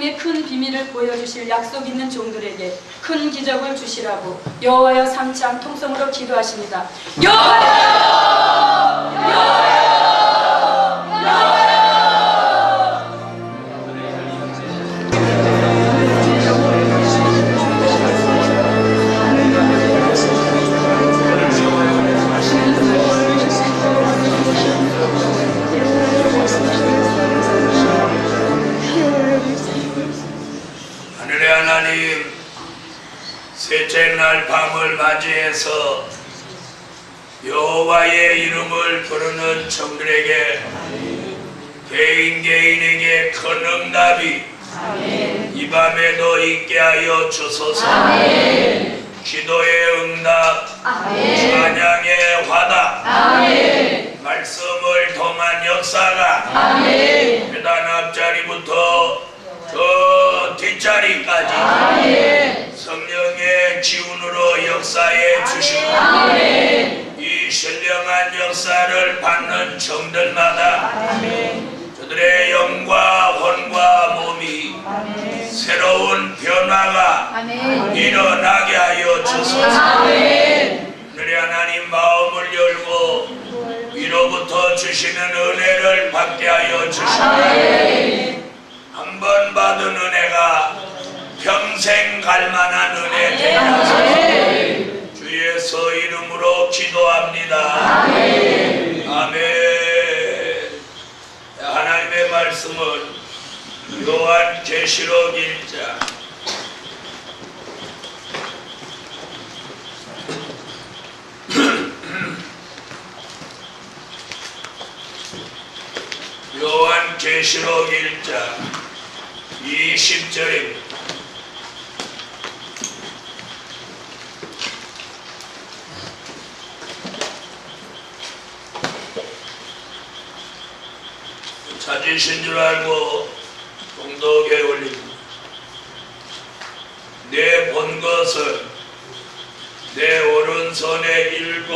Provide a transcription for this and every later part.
중에 큰 비밀을 보여주실 약속 있는 종들에게 큰 기적을 주시라고 여호와여 삼창 통성으로 기도하십니다. 여호와여! 여호와여! 하늘의 하나님, 셋째 날 밤을 맞이해서 여호와의 이름을 부르는 종들에게 개인 개인에게 큰 응답이 이 밤에도 있게 하여 주소서. 기도의 응답, 찬양의 화답, 말씀을 통한 역사가 회단 앞자리부터 저 뒷자리까지 성령의 기운으로 역사해 주시고 이 신령한 역사를 받는 종들마다 저들의 영과魂과 몸이 새로운 변화가 일어나게 하여 주소서. 하늘의 하나님, 마음을 열고 위로부터 주시는 은혜를 받게 하여 주시고 한 번 받은 은혜가 평생 갈만한 은혜 되게 하소서. 주 예수 이름으로 기도합니다. 아멘. 하나님의 말씀은 요한 계시록 1장 1장 20절입니다. 찾으신 줄 알고 동독에 올립니다. 내 본 것은 내 오른손에 7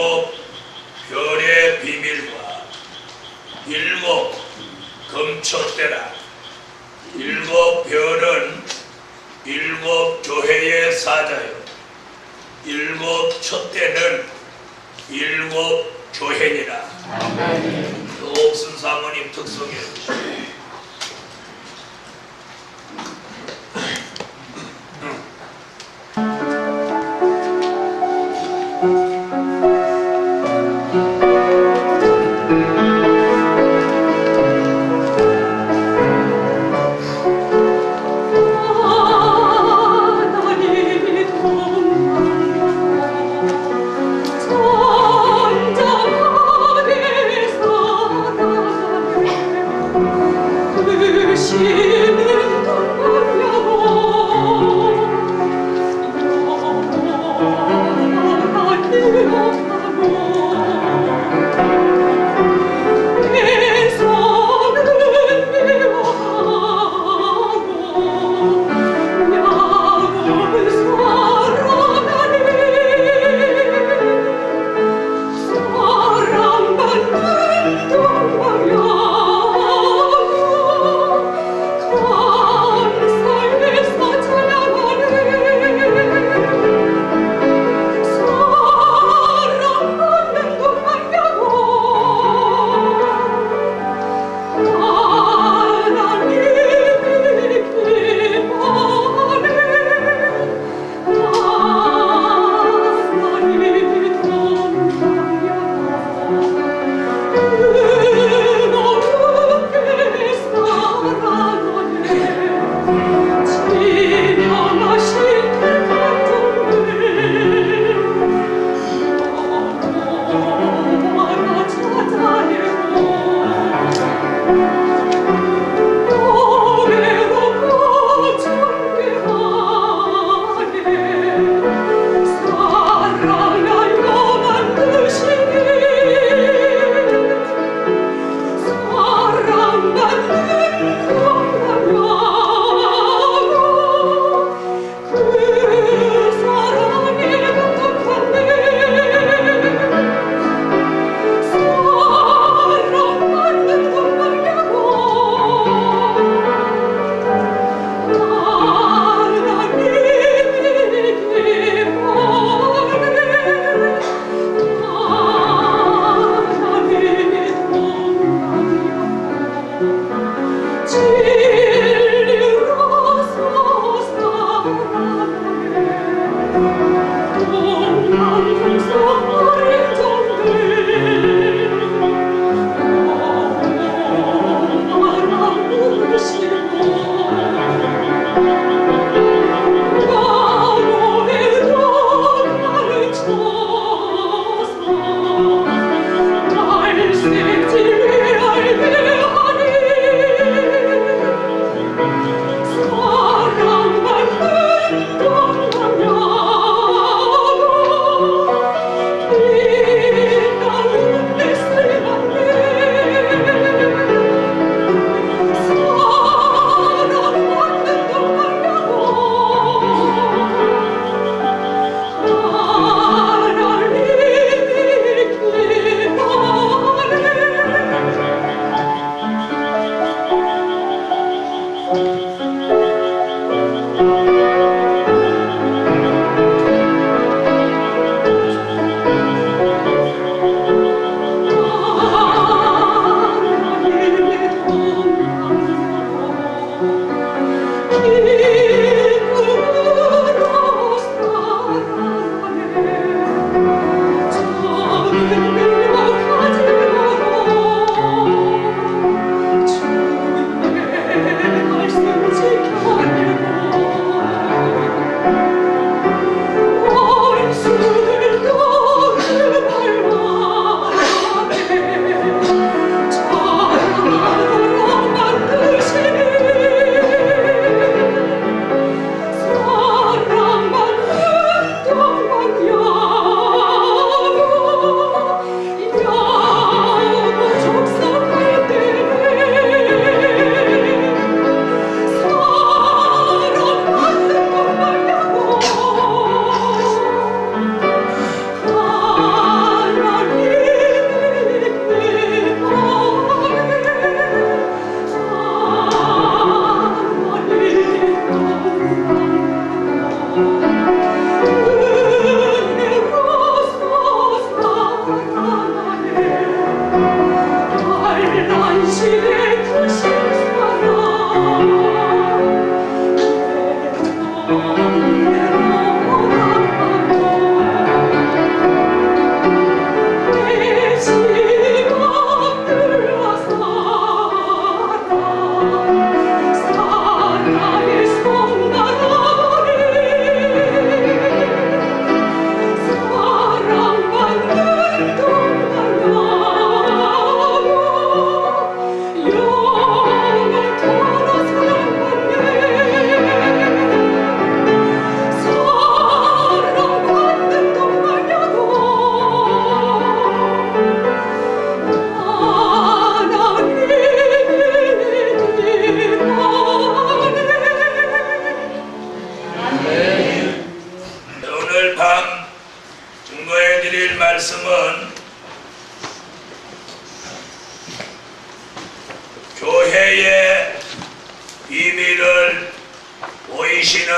별의 비밀과 7 금초대라. 7 별은 7 교회의 사자요, 7 촛대는 7 교회니라. 옥순 사모님 특성해 주시오.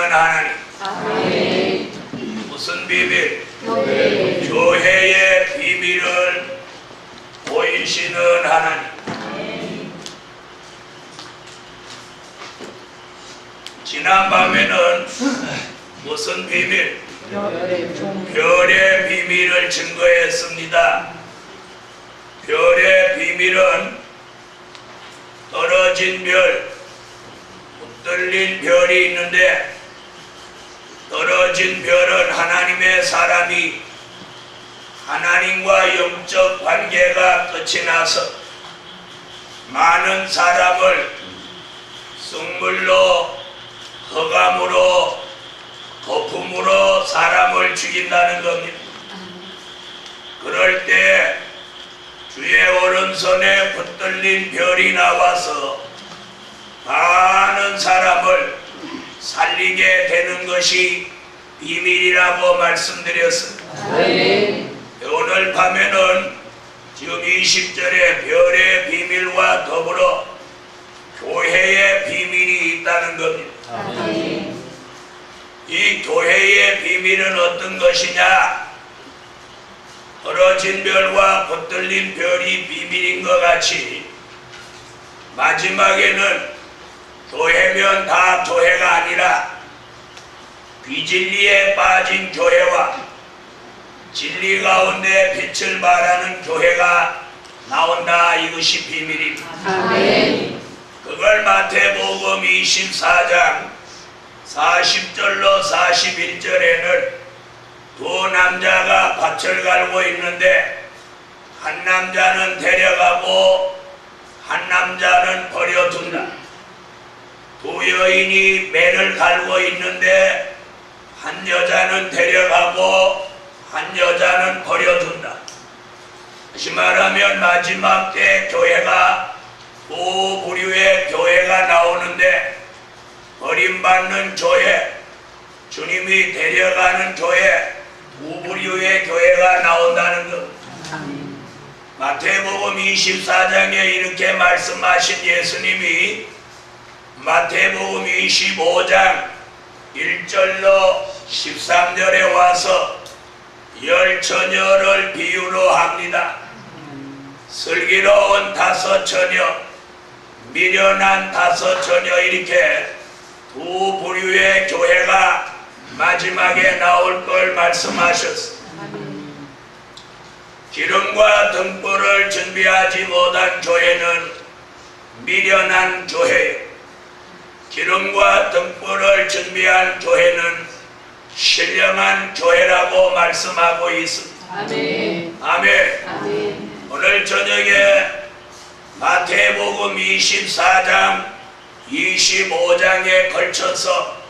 하나님. 아멘. 무슨 비밀? 교회. 교회의 비밀을 보이시는 하나님. 지난밤에는 무슨 비밀? 별의 비밀을 증거했습니다. 별의 비밀은 떨어진 별, 붙들린 별이 있는데, 떨어진 별은 하나님의 사람이 하나님과 영적 관계가 끝이 나서 많은 사람을 쑥물로, 허감으로, 거품으로 사람을 죽인다는 겁니다. 그럴 때 주의 오른손에 붙들린 별이 나와서 많은 사람을 살리게 되는 것이 비밀이라고 말씀드렸습니다. 오늘 밤에는 지금 20절에 별의 비밀과 더불어 교회의 비밀이 있다는 겁니다. 이 교회의 비밀은 어떤 것이냐? 떨어진 별과 붙들린 별이 비밀인 것 같이 마지막에는 교회면 다 교회가 아니라 비진리에 빠진 교회와 진리 가운데 빛을 발하는 교회가 나온다. 이것이 비밀입니다. 아멘. 그걸 마태복음 24장 40절로 41절에는 두 남자가 밭을 갈고 있는데 한 남자는 데려가고 한 남자는 버려둔다. 두 여인이 매를 갈고 있는데 한 여자는 데려가고 한 여자는 버려둔다. 다시 말하면 마지막 때 교회가 두 부류의 교회가 나오는데, 버림받는 교회, 주님이 데려가는 교회, 두 부류의 교회가 나온다는 것. 마태복음 24장에 이렇게 말씀하신 예수님이 마태복음 25장 1절로 13절에 와서 열 처녀를 비유로 합니다. 슬기로운 다섯 처녀, 미련한 다섯 처녀, 이렇게 두 부류의 교회가 마지막에 나올 걸 말씀하셨습니다. 기름과 등불을 준비하지 못한 교회는 미련한 교회예요. 기름과 등불을 준비한 교회는 신령한 교회라고 말씀하고 있습니다. 아멘. 아멘. 아멘. 오늘 저녁에 마태복음 24장 25장에 걸쳐서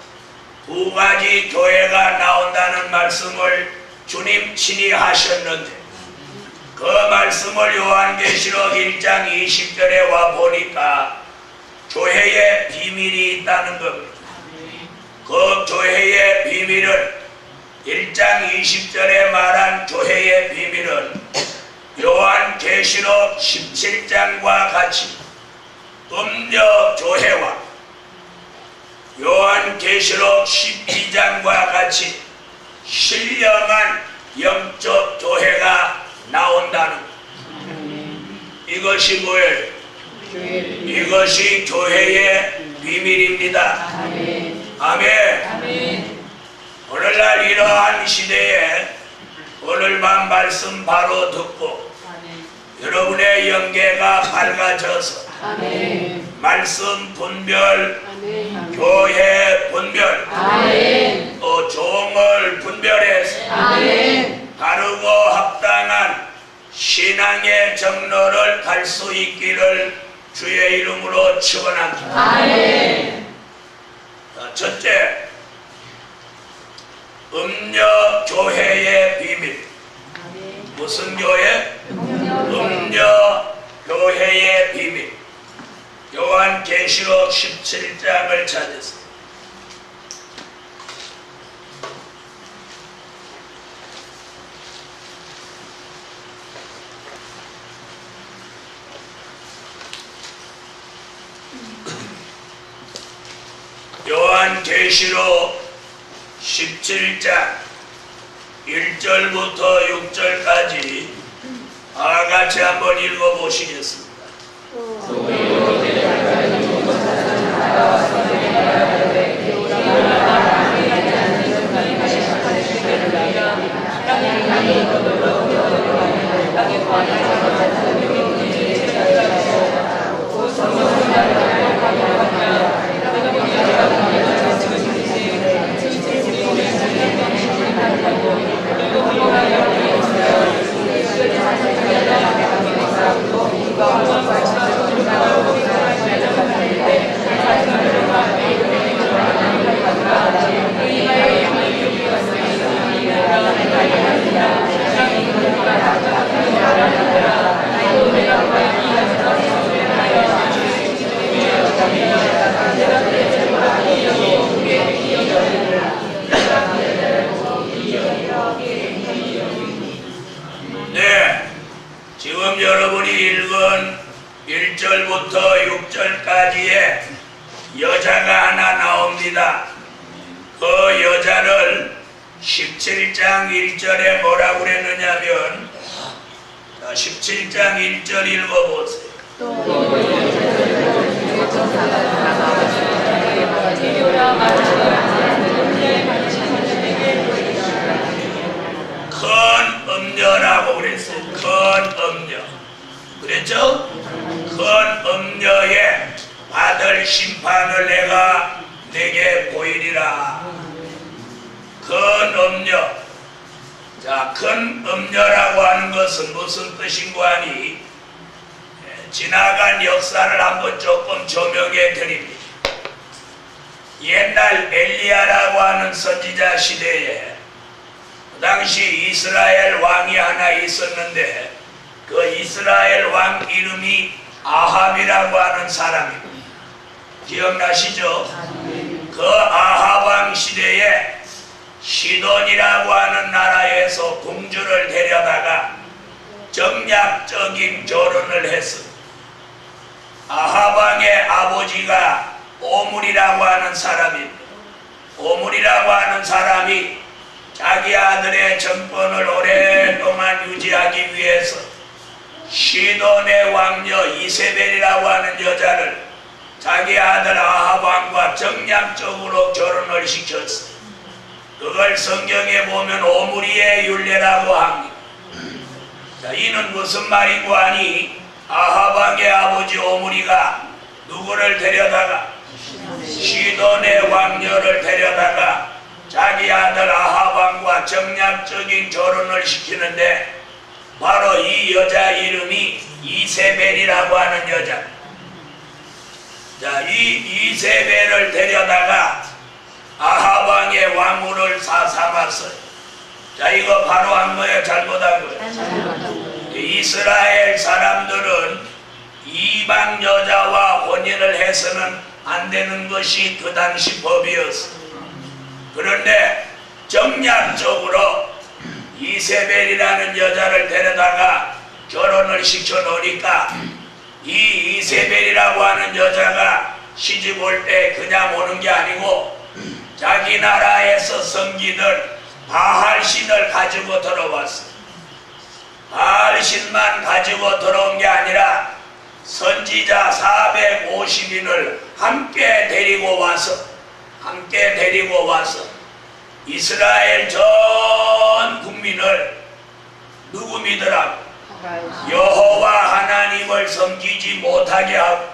두 가지 교회가 나온다는 말씀을 주님 친히 하셨는데, 그 말씀을 요한계시록 1장 20절에 와 보니까 교회의 비밀이 있다는 겁니다. 그 교회의 비밀은 1장 20절에 말한 교회의 비밀은 요한계시록 17장과 같이 음녀 교회와 요한계시록 12장과 같이 신령한 영적 교회가 나온다는 것. 이것이 뭐예요? 이것이 교회의 비밀입니다. 아멘. 아멘. 아멘. 오늘날 이러한 시대에 오늘 밤 말씀 바로 듣고 여러분의 영계가 밝아져서 아멘. 말씀 분별, 아멘. 교회 분별, 아멘. 또 종을 분별해서 아멘. 바르고 합당한 신앙의 정로를 갈 수 있기를 주의 이름으로 축원합니다. 아멘. 첫째, 음녀 교회의 비밀. 무슨 교회? 음녀 교회의 비밀. 요한계시록 17장을 찾으세요. 요한계시록 17장 1절부터 6절까지 다 같이 한번 읽어보시겠습니다. 네, 지금 여러분이 읽은 1절부터 6절까지의 여자가 하나 나옵니다. 그 여자를 17장 1절에 뭐라고 그랬느냐면, 17장 1절 읽어보세요. 큰 음녀라고 그랬어요. 큰 음녀. 그랬죠? 큰 음녀에 받을 심판을 내게 보이리라. 큰 음녀. 자, 큰 음녀라고 하는 것은 무슨 뜻인고 하니, 지나간 역사를 한번 조금 조명해 드립니다. 옛날 엘리야라고 하는 선지자 시대에 그 당시 이스라엘 왕이 하나 있었는데, 그 이스라엘 왕 이름이 아합이라고 하는 사람입니다. 기억나시죠? 그 아합 왕 시대에 시돈이라고 하는 나라에서 공주를 데려다가 정략적인 결혼을 했습니다. 아합 왕의 아버지가 오므리라고 하는 사람입니다. 오므리라고 하는 사람이 자기 아들의 정권을 오랫동안 유지하기 위해서 시돈의 왕녀 이세벨이라고 하는 여자를 자기 아들 아합 왕과 정략적으로 결혼을 시켰어요. 그걸 성경에 보면 오므리의 율례라고 합니다. 자, 이는 무슨 말이고 하니, 아합 왕의 아버지 오므리가 누구를 데려다가, 시돈의 왕녀를 데려다가 자기 아들 아합 왕과 정략적인 결혼을 시키는데, 바로 이 여자 이름이 이세벨이라고 하는 여자. 자, 이 이세벨을 데려다가 아합 왕의 왕후를 삼았어요. 자, 이거 바로 한 거예요? 잘못한 거예요? 이스라엘 사람들은 이방 여자와 혼인을 해서는 안 되는 것이 그 당시 법이었어요. 그런데 정략적으로 이세벨이라는 여자를 데려다가 결혼을 시켜 놓으니까, 이 이세벨이라고 하는 여자가 시집 올 때 그냥 오는 게 아니고 자기 나라에서 섬기던 바알신을 가지고 들어왔어. 바알신만 가지고 들어온 게 아니라 선지자 450인을 함께 데리고 와서 이스라엘 전 국민을 누구 믿으라고? 여호와 하나님을 섬기지 못하게 하고,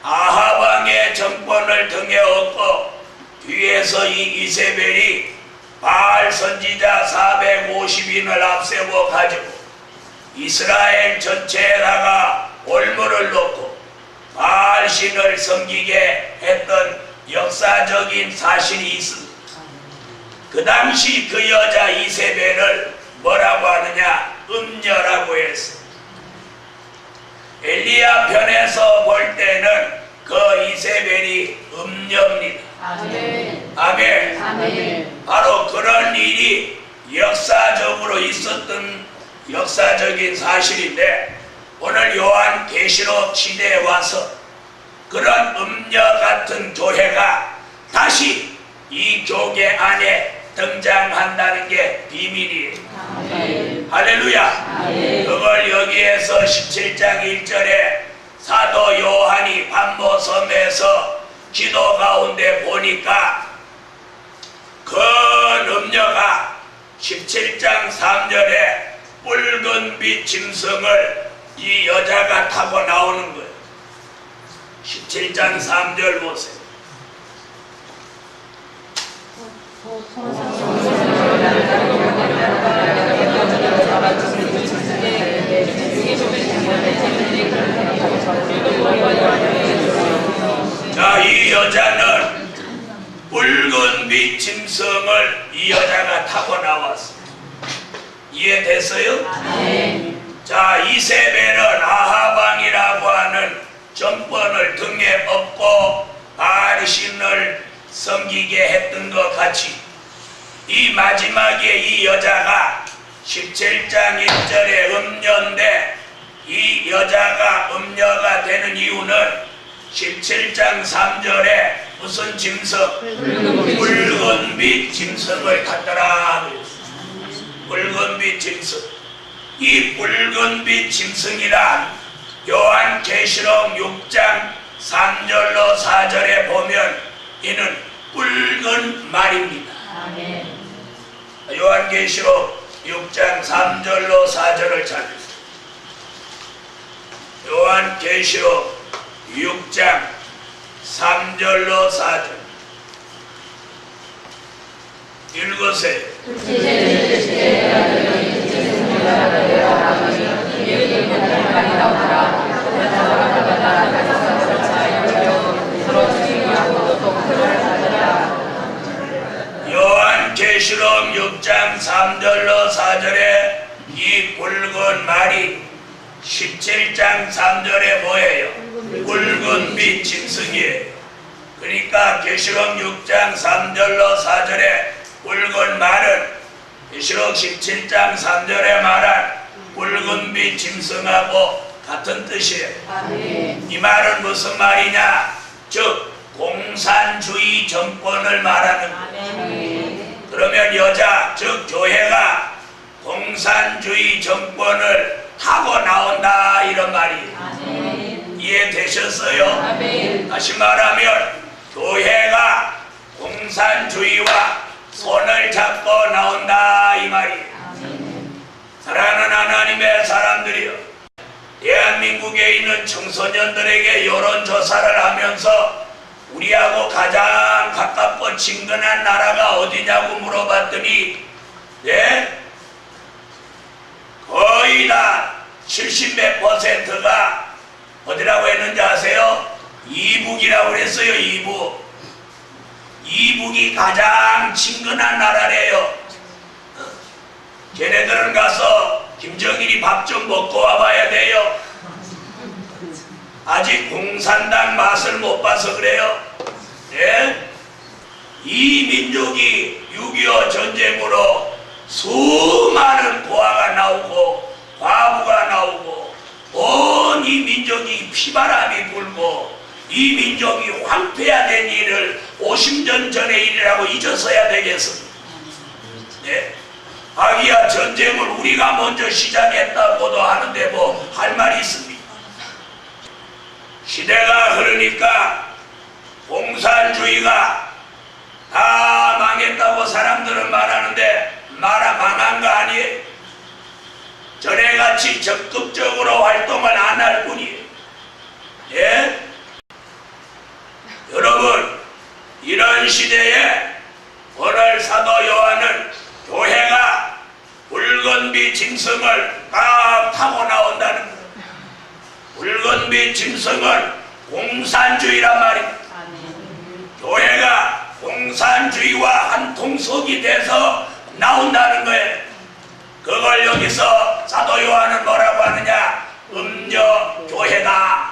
아합 왕의 정권을 등에 업고 뒤에서 이 이세벨이 바알 선지자 450인을 앞세워 가지고 이스라엘 전체에다가 올무를 놓고 바알 신을 섬기게 했던 역사적인 사실이 있습니다. 그 당시 그 여자 이세벨을 뭐라고 하느냐? 음녀라고 했어. 엘리야 편에서 볼 때는 그 이세벨이 음녀입니다. 아멘. 아멘. 아멘. 바로 그런 일이 역사적으로 있었던 역사적인 사실인데, 오늘 요한계시록 시대에 와서 그런 음녀 같은 교회가 다시 이 교계 안에 등장한다는 게 비밀이에요. 할렐루야. 그걸 여기에서 17장 1절에 사도 요한이 반모섬에서 기도 가운데 보니까 그 음녀가 17장 3절에 붉은빛 짐승을 이 여자가 타고 나오는 거예요. 17장 3절 보세요. 자, 이 여자는 붉은빛 짐승을 이 여자가 타고 나왔어요. 이해됐어요? 자, 이세벨은 아하방이라고 하는 정권을 등에 업고 바알신을 섬기게 했던 것 같이 이 마지막에 이 여자가 17장 1절에 음녀인데 이 여자가 음녀가 되는 이유는 17장 3절에 무슨 짐승? 붉은빛 짐승을 탔더라. 붉은빛 짐승. 이 붉은빛 짐승이란 요한계시록 6장 3절로 4절에 보면 이는 붉은 말입니다. 요한계시록 6장 3절로 4절을 찾으세요. 요한계시록 6장 3절로 4절 읽으세요. 요한계시록 6장 3절로 4절에 이 붉은 말이 17장 3절에 뭐예요? 붉은빛 짐승이에요. 그러니까 계시록 6장 3절로 4절에 붉은 말은 계시록 17장 3절에 말한 붉은빛 짐승하고 같은 뜻이에요. 이 말은 무슨 말이냐? 즉 공산주의 정권을 말하는 거예요. 그러면 여자 즉 교회가 공산주의 정권을 타고 나온다 이런 말이에요. 이해되셨어요? 다시 말하면 교회가 공산주의와 손을 잡고 나온다 이 말이에요. 사랑하는 하나님의 사람들이여, 대한민국에 있는 청소년들에게 여론조사를 하면서 우리하고 가장 가깝고 친근한 나라가 어디냐고 물어봤더니 거의 다 70몇 %가 어디라고 했는지 아세요? 이북이라고 그랬어요. 이북이 가장 친근한 나라래요. 걔네들은 가서 김정일이 밥 좀 먹고 와봐야 돼요. 아직 공산당 맛을 못 봐서 그래요. 이 민족이 6.25 전쟁으로 수많은 고아가 나오고 과부가 나오고 온 이 민족이 피바람이 불고 이 민족이 황폐화된 일을 50년 전의 일이라고 잊었어야 되겠습니다. 아기야 전쟁을 우리가 먼저 시작했다고도 하는데 뭐 할 말이 있습니까? 시대가 흐르니까 공산주의가 다 망했다고 사람들은 말하는데 망한 거 아니에요? 전에같이 적극적으로 활동을 안 할 뿐이에요. 여러분, 이런 시대에 오늘 사도 요한은 교회가 붉은빛 짐승을 딱 타고 나온다는 거예요. 붉은빛 짐승은 공산주의란 말입니다. 교회가 공산주의와 한 통속이 돼서 나온다는 거예요. 그걸 여기서 사도 요한은 뭐라고 하느냐? 음녀교회다.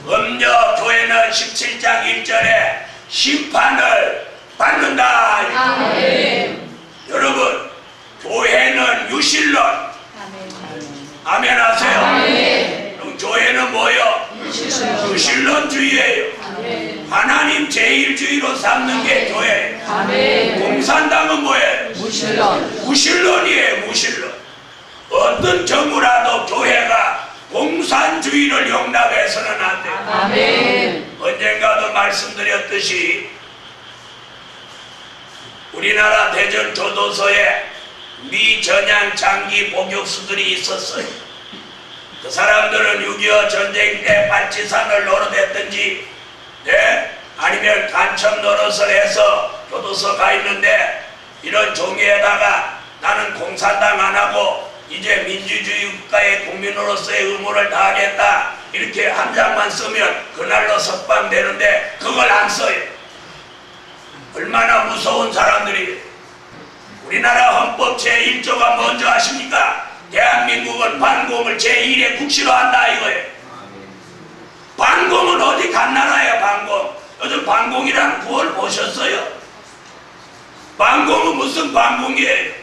음녀교회는 17장 1절에 심판을 받는다. 여러분, 교회는 유실론. 아멘 하세요. 그럼 교회는 뭐요? 유실론주의예요. 하나님 제일주의로 삼는 게 교회. 공산당은 뭐예요? 무신론이에요. 무신론. 어떤 정부라도 교회가 공산주의를 용납해서는 안 돼요. 언젠가도 말씀드렸듯이 우리나라 대전 교도소에 미전향 장기 복역수들이 있었어요. 그 사람들은 6.25 전쟁 때 발치산을 노릇했든지 아니면 간첩 노릇을 해서 교도소 가 있는데 이런 종이에다가 나는 공산당 안 하고 이제 민주주의 국가의 국민으로서의 의무를 다하겠다 이렇게 한 장만 쓰면 그날로 석방되는데 그걸 안 써요. 얼마나 무서운 사람들이. 우리나라 헌법 제1조가 뭔지 아십니까? 대한민국은 반공을 제1의 국시로 한다 이거예요. 반공은 어디 간 나라예요? 반공. 요즘 반공이라는 구호를 보셨어요? 반공은 무슨 반공이에요?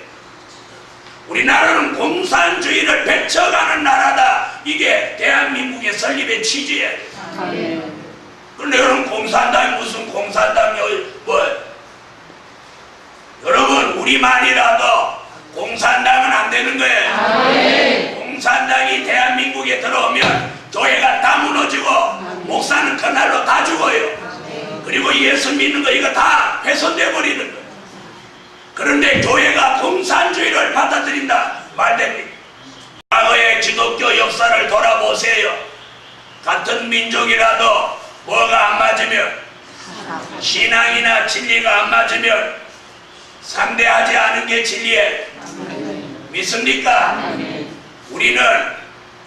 우리나라는 공산주의를 펼쳐가는 나라다. 이게 대한민국의 설립의 취지예요. 그런데 여러분 공산당이 무슨 공산당이요? 여러분 우리만이라도 공산당은 안 되는 거예요. 공산당이 대한민국에 들어오면 교회가 다 무너지고 목사는 그날로 다 죽어요. 그리고 예수 믿는 거 이거 다 훼손돼 버리는 거예요. 그런데 교회가 공산주의를 받아들인다 말됩니다. 과거의 기독교 역사를 돌아보세요. 같은 민족이라도 뭐가 안 맞으면 신앙이나 진리가 안 맞으면 상대하지 않은 게 진리예요. 믿습니까? 우리는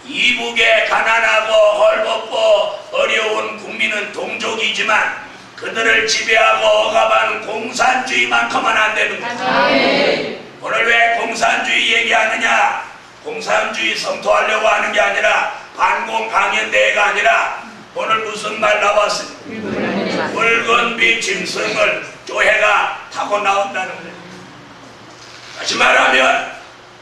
이북의 가난하고 헐벗고 어려운 국민은 동족이지만 그들을 지배하고 억압하는 공산주의만큼은 안 되는 거예요. 오늘 왜 공산주의 얘기하느냐? 공산주의 성토하려고 하는 게 아니라 반공 강연대회가 아니라 오늘 무슨 말 나왔습니까? 붉은 빛 짐승을 교회가 타고 나온다는 거예요. 다시 말하면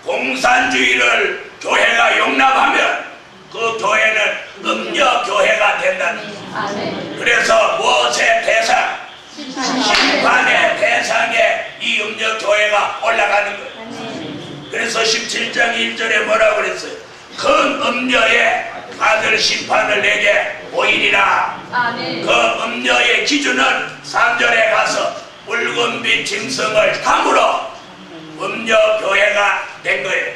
공산주의를 교회가 용납하면 그 교회는 음녀교회가 된다는 거예요. 그래서 무엇의 대상? 심판의 대상에 이 음녀교회가 올라가는 거예요. 그래서 17장 1절에 뭐라고 그랬어요? 큰 음녀의 아들 심판을 내게 보이리라. 그 음녀의 기준은 3절에 가서 붉은 빛 짐승을 탐으로 음녀교회가 된 거예요.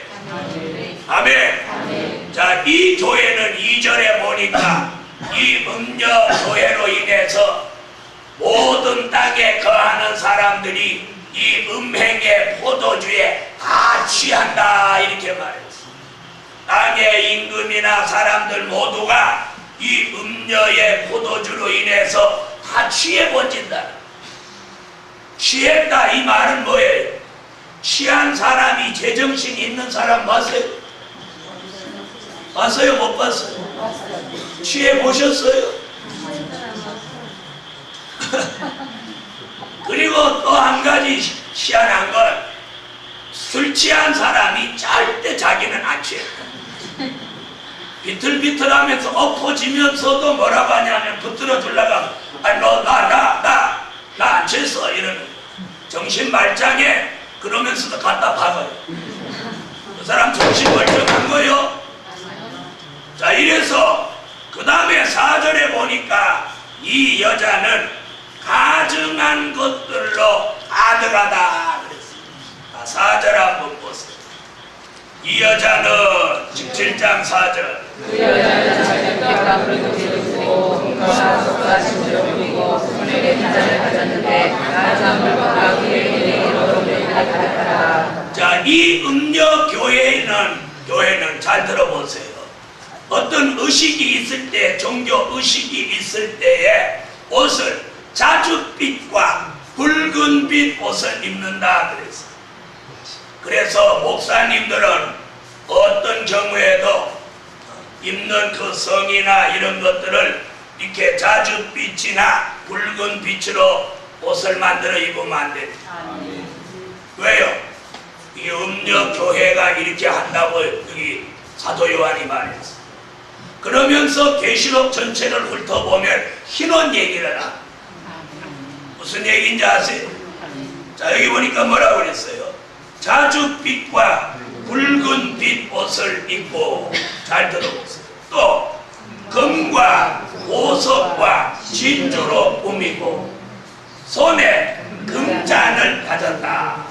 아멘. 자, 이 교회는 2절에 보니까 이 음녀교회로 인해서 모든 땅에 거하는 사람들이 이 음행의 포도주에 다 취한다 이렇게 말했어요. 땅의 임금이나 사람들 모두가 이 음녀의 포도주로 인해서 다 취해버진다. 취했다 이 말은 뭐예요? 취한 사람이 제정신이 있는 사람 봤어요? 봤어요? 못 봤어요? 취해보셨어요? 그리고 또 한 가지 희한한 건 술 취한 사람이 절대 자기는 안 취했다. 비틀비틀하면서 엎어지면서도 뭐라고 하냐면 붙들어 주려고 하면 아니 너 나 안 취했어 이러는 정신 말짱해. 그러면서도 갖다 박아요. 그 사람 정신 멀쩡한 거요. 자 이래서 그 다음에 4절에 보니까 이 여자는 가증한 것들로 가득하다 그랬어요. 4절 한번 보세요. 이 여자는 17장 4절 그 여자는 자기 뼈가 붉고 공과가 속가심으로 부리고 손에 빈잔을 가졌는데 가장 물과 그의 기능으로 가득하라. 자, 이 음녀 교회는 잘 들어보세요. 어떤 의식이 있을 때, 종교 의식이 있을 때에 옷을 자줏빛과 붉은빛 옷을 입는다 그랬어요. 그래서 목사님들은 어떤 경우에도 입는 그 성이나 이런 것들을 이렇게 자줏빛이나 붉은 빛으로 옷을 만들어 입으면 안 됩니다. 왜요? 이 음녀 교회가 이렇게 한다고 여기 사도 요한이 말했어요. 그러면서 계시록 전체를 훑어보면 희는 얘기를 하나. 무슨 얘기인지 아세요? 자, 여기 보니까 뭐라고 그랬어요? 자줏빛과 붉은 빛 옷을 입고, 잘 들어보세요. 또 금과 보석과 진주로 꾸미고 손에 금잔을 가졌다.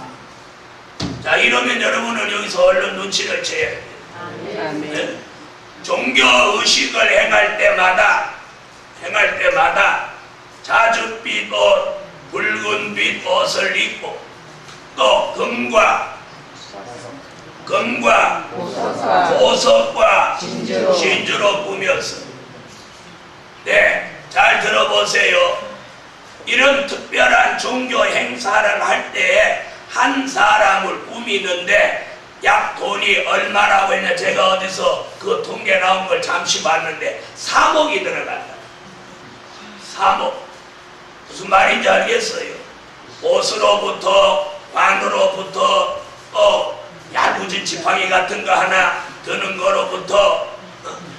자, 이러면 여러분은 여기서 얼른 눈치를 채야 돼요. 네? 종교 의식을 행할 때마다 자줏빛 옷, 붉은 빛 옷을 입고 또 금과 보석과 진주로 꾸몄어. 네, 잘 들어보세요. 이런 특별한 종교 행사를 할 때에 한 사람을 꾸미는데 약 돈이 얼마라고 했냐, 제가 어디서 그 통계 나온 걸 잠시 봤는데 3억이 들어간다. 3억. 무슨 말인지 알겠어요? 옷으로부터 관으로부터 또 야구진 지팡이 같은 거 하나 드는 거로부터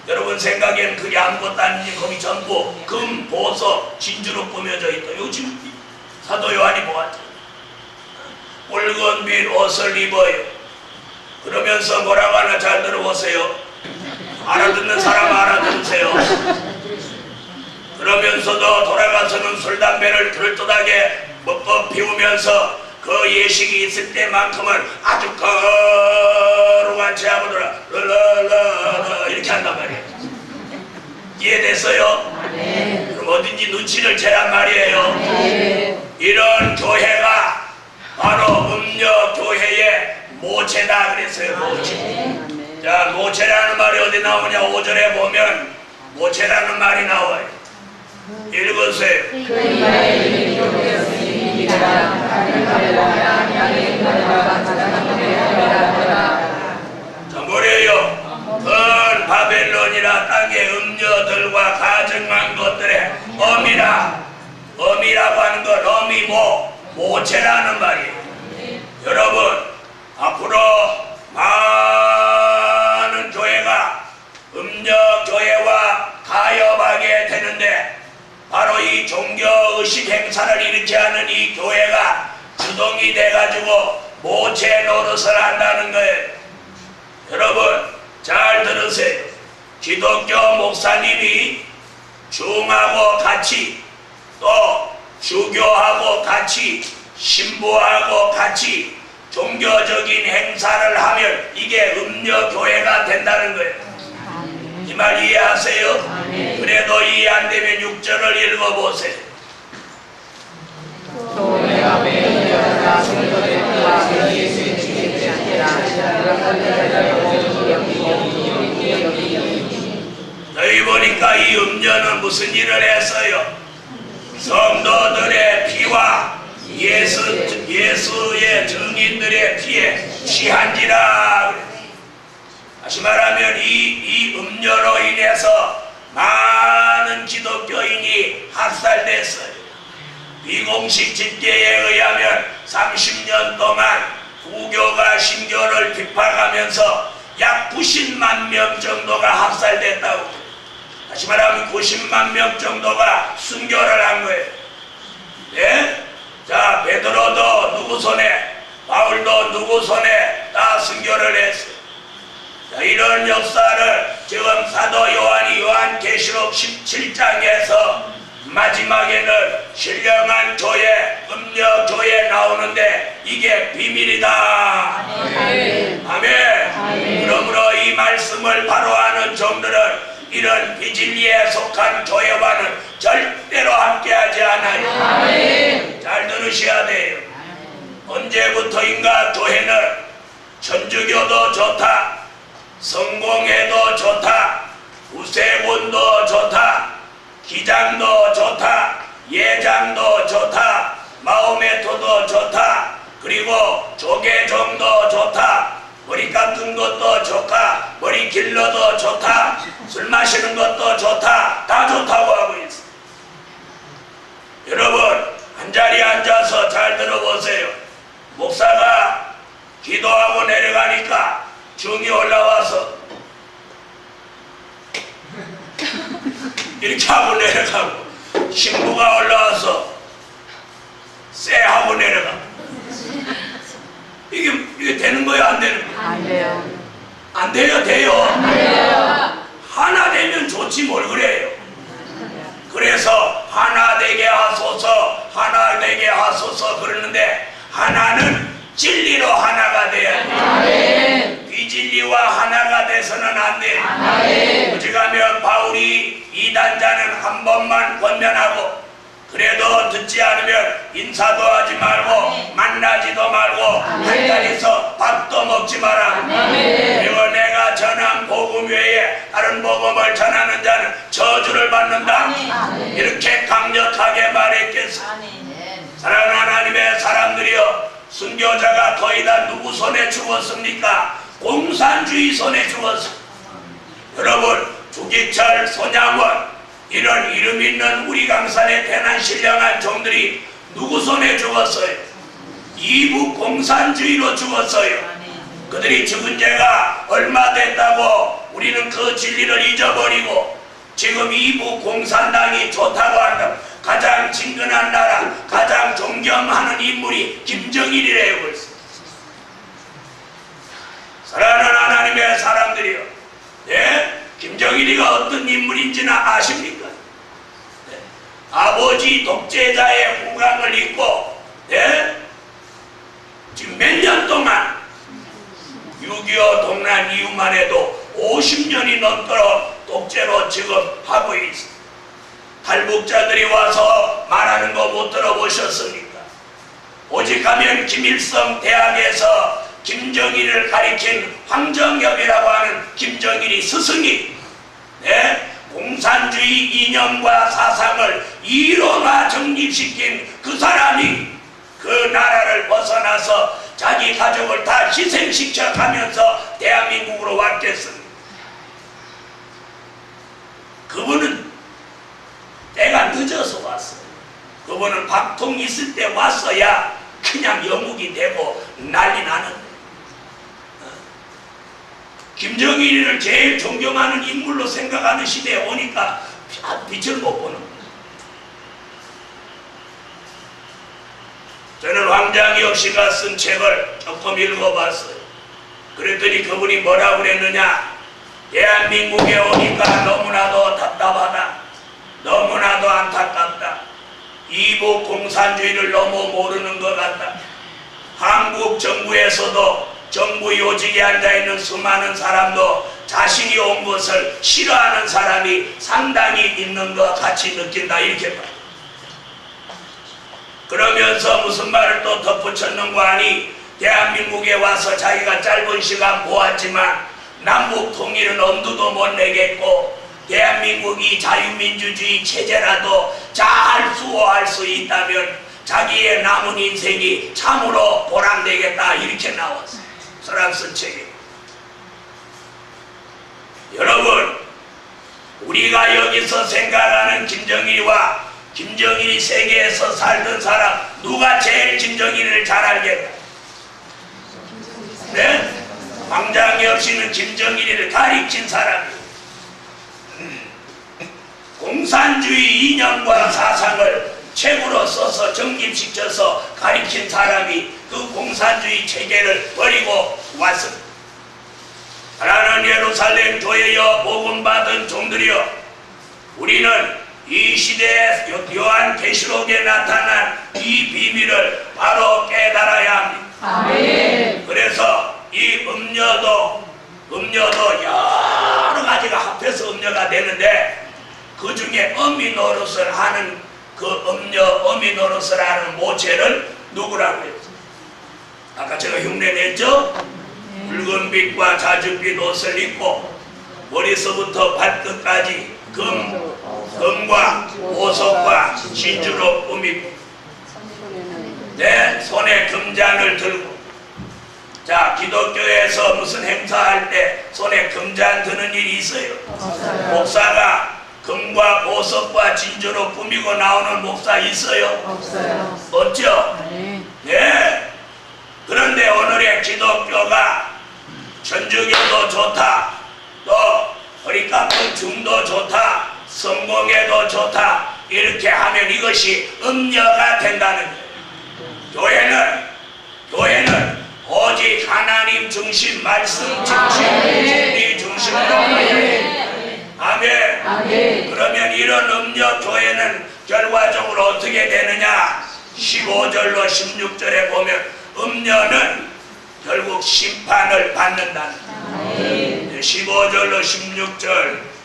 여러분 생각에는 그게 아무것도 아닌지 거기 전부 금, 보석, 진주로 꾸며져 있다. 요즘 사도 요한이 보았죠. 붉은 빛 옷을 입어요. 그러면서 뭐라고 하나 잘 들어보세요. 알아듣는 사람 알아들으세요. 그러면서도 돌아가서는 술, 담배를 그럴듯하게 먹고 피우면서 그 예식이 있을 때만큼은 아주 거룩한 제하고들아 이렇게 한단 말이에요. 이해됐어요? 네. 그럼 어딘지 눈치를 채란 말이에요. 네. 이런 교회가 바로 음녀 교회의 모체다 그랬어요. 모체. 자, 모체라는 말이 어디 나오냐? 5절에 보면 모체라는 말이 나와요. 읽으세요. 자, 뭐래요? 큰 바벨론이라 땅의 음녀들과 가증한 것들의 어미라고 하는 건 어미 모체라는 말이에요. 여러분, 앞으로 많은 교회가 음녀교회와 가협하게 되는데 바로 이 종교의식 행사를 일으키게 하는 이 교회가 주동이 돼가지고 모체 노릇을 한다는 거예요. 여러분 잘 들으세요. 기독교 목사님이 중하고 같이 또 주교하고 같이 신부하고 같이 종교적인 행사를 하면 이게 음녀교회가 된다는 거예요. 이 말 이해하세요? 그래도 이해 안 되면 6절을 읽어보세요. 저희 보니까 이 음녀는 무슨 일을 했어요? 성도들의 피와 예수의 증인들의 피에 취한지라. 다시 말하면 이 음녀로 인해서 많은 기독교인이 학살됐어요. 비공식 집계에 의하면 30년 동안 부교가 신교를 핍박하면서 약 90만 명 정도가 학살됐다고. 다시 말하면 90만 명 정도가 순교를 한 거예요. 네? 자, 베드로도 누구 손에, 바울도 누구 손에 다 순교를 했어요. 자, 이런 역사를 지금 사도 요한이 요한계시록 17장에서 마지막에는 신령한 교회, 음녀교회 나오는데 이게 비밀이다. 아멘. 아멘. 그러므로 이 말씀을 바로 아는 종들은 이런 비진리에 속한 교회와는 절대로 함께하지 않아요. 아멘. 잘 들으셔야 돼요. 언제부터인가 교회는 천주교도 좋다, 성공회도 좋다, 우세군도 좋다, 기장도 좋다, 예장도 좋다, 마호메토도 좋다, 그리고 조계종도 좋다, 머리 깎은 것도 좋다, 머리 길러도 좋다, 술 마시는 것도 좋다, 다 좋다고 하고 있어. 여러분 한자리에 앉아서 잘 들어보세요. 목사가 기도하고 내려가니까 중이 올라와서 이렇게 하고 내려가고, 신부가 올라와서 쎄 하고 내려가. 이게 되는 거예요, 안 되는 거예요? 안 돼요. 안 돼요, 돼요. 안 돼요. 하나 되면 좋지 뭘 그래요. 그래서 하나 되게 하소서, 하나 되게 하소서 그러는데, 하나는 진리로 하나가 돼야 돼요. 아멘. 비진리와 하나가 돼서는 안 돼요. 아멘. 오직하면 바울이 이단자는 한 번만 권면하고, 그래도 듣지 않으면 인사도 하지 말고 만나지도 말고 한 자리에서 밥도 먹지 마라. 그리고 내가 전한 복음 외에 다른 복음을 전하는 자는 저주를 받는다. 이렇게 강력하게 말했겠어. 사랑하는 하나님의 사람들이여, 순교자가 거의 다 누구 손에 죽었습니까? 공산주의 손에 죽었어. 여러분, 주기철, 손양원 이런 이름 있는 우리 강산의 대난 신령한 종들이 누구 손에 죽었어요? 이북 공산주의로 죽었어요. 그들이 죽은 지가 얼마 됐다고 우리는 그 진리를 잊어버리고 지금 이북 공산당이 좋다고 한다. 가장 친근한 나라, 가장 존경하는 인물이 김정일이래요. 벌써. 사랑하는 하나님의 사람들이요, 예? 김정일이가 어떤 인물인지는 아십니까? 네. 아버지 독재자의 후광을 입고, 네? 지금 몇 년 동안 6.25 동란 이후만 해도 50년이 넘도록 독재로 지금 하고 있습니다. 탈북자들이 와서 말하는 거 못 들어보셨습니까? 오직하면 김일성 대학에서 김정일을 가리킨 황정엽이라고 하는 김정일이 스승이, 네? 공산주의 이념과 사상을 이론화 정립시킨 그 사람이 그 나라를 벗어나서 자기 가족을 다 희생시켜 가면서 대한민국으로 왔겠습니다. 그분은 때가 늦어서 왔어요. 그분은 박통 있을 때 왔어야 그냥 영국이 되고 난리 나는데, 김정일을 제일 존경하는 인물로 생각하는 시대에 오니까 빛을 못 보는 거예요. 저는 황장엽 씨가 쓴 책을 조금 읽어봤어요. 그랬더니 그분이 뭐라고 그랬느냐? 대한민국에 오니까 너무나도 답답하다. 너무나도 안타깝다. 이북 공산주의를 너무 모르는 것 같다. 한국 정부에서도 정부 요직에 앉아있는 수많은 사람도 자신이 온 것을 싫어하는 사람이 상당히 있는 것 같이 느낀다. 이렇게 봐. 그러면서 무슨 말을 또 덧붙였는 거 아니? 대한민국에 와서 자기가 짧은 시간 보았지만 남북 통일은 엄두도 못 내겠고 대한민국이 자유민주주의 체제라도 잘 수호할 수 있다면 자기의 남은 인생이 참으로 보람되겠다. 이렇게 나왔어요. 프랑스 책에. 여러분, 우리가 여기서 생각하는 김정일이와 김정일이 세계에서 살던 사람 누가 제일 김정일을 잘 알겠다? 네? 황장엽 씨는 김정일을 가리킨 사람이에요. 공산주의 이념과 사상을 책으로 써서 정립시켜서 가리킨 사람이 그 공산주의 체계를 버리고 왔습니다. 하나는 예루살렘 교회여 복음받은 종들이여, 우리는 이 시대에 요한계시록에 나타난 이 비밀을 바로 깨달아야 합니다. 아멘. 그래서 이 음료도 여러 가지가 합해서 음료가 되는데 그 중에 어미 노릇을 하는 그 어미 노릇을 하는 모체를 누구라고 했죠? 아까 제가 흉내 냈죠? 붉은 빛과 자줏빛 옷을 입고 머리서부터 발끝까지 금과 보석과 진주로 꾸미고 내 손에 금잔을 들고, 자, 기독교에서 무슨 행사할 때 손에 금잔 드는 일이 있어요? 목사가 금과 보석과 진주로 꾸미고 나오는 목사 있어요? 없어요. 없죠? 네. 네. 그런데 오늘의 기독교가 천주교도 좋다, 또 허리 깎은 중도 좋다, 성공의 이렇게 하면 이것이 음녀가 된다는 거예요. 교회는 오직 하나님 중심, 말씀 중심, 진리 중심으로 아멘. 그러면 이런 음녀 교회는 결과적으로 어떻게 되느냐? 15절로 16절에 보면 음녀는 결국 심판을 받는다. 15절로 16절.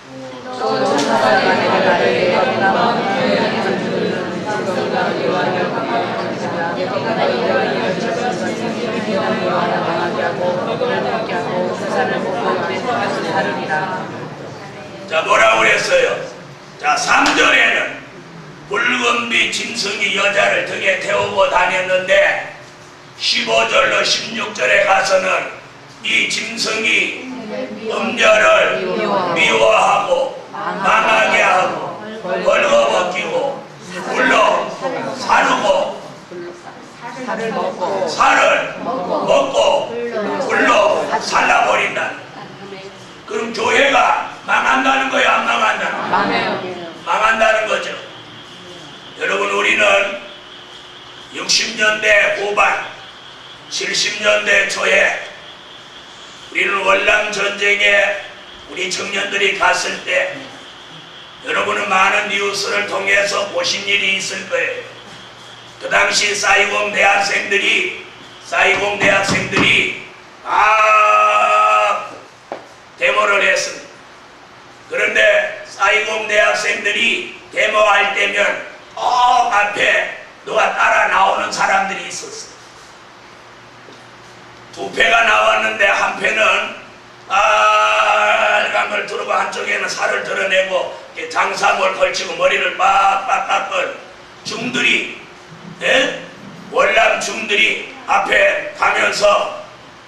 자, 뭐라고 그랬어요? 자, 3절에는 붉은빛 짐승이 여자를 등에 태우고 다녔는데 15절로 16절에 가서는 이 짐승이 음녀를 미워하고 망하게 하고 벌거벗기고 불러 사르고 살을 먹고 불러 살라버린다. 그럼 교회가 망한다는 거예요? 안 망한다는 거예요? 망한다는 거죠. 여러분, 우리는 60년대 후반 70년대 초에 우리는 월남전쟁에 우리 청년들이 갔을 때 여러분은 많은 뉴스를 통해서 보신 일이 있을 거예요. 그 당시 사이공 대학생들이 데모를 했습니다. 그런데 사이공 대학생들이 데모할 때면 앞에 누가 따라 나오는 사람들이 있었어요. 두 패가 나왔는데 한 패는 빨간 걸 두르고 한쪽에는 살을 드러내고 장삼을 걸치고 머리를 빡빡 깎은 중들이, 월남 중들이 앞에 가면서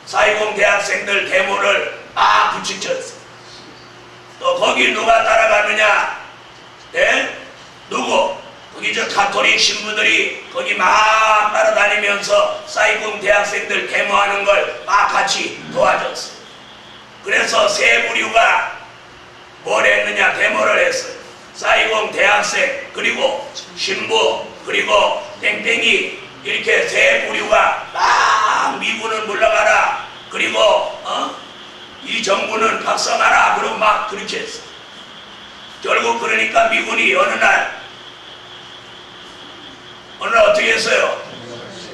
사이공 대학생들 데모를 막 부추겼어요. 또 거기 누가 따라가느냐? 누구? 거기 저 가톨릭 신부들이 거기 막 따라다니면서 사이공 대학생들 데모하는 걸 막 같이 도와줬어요. 그래서 세 부류가 뭘 했느냐? 데모를 했어요. 사이공 대학생, 그리고 신부, 그리고 땡땡이, 이렇게 세 부류가 막 미군은 물러가라, 그리고 이 정부는 각성하라, 그러고 막 그렇게 했어요. 결국 그러니까 미군이 어느 날 어떻게 했어요?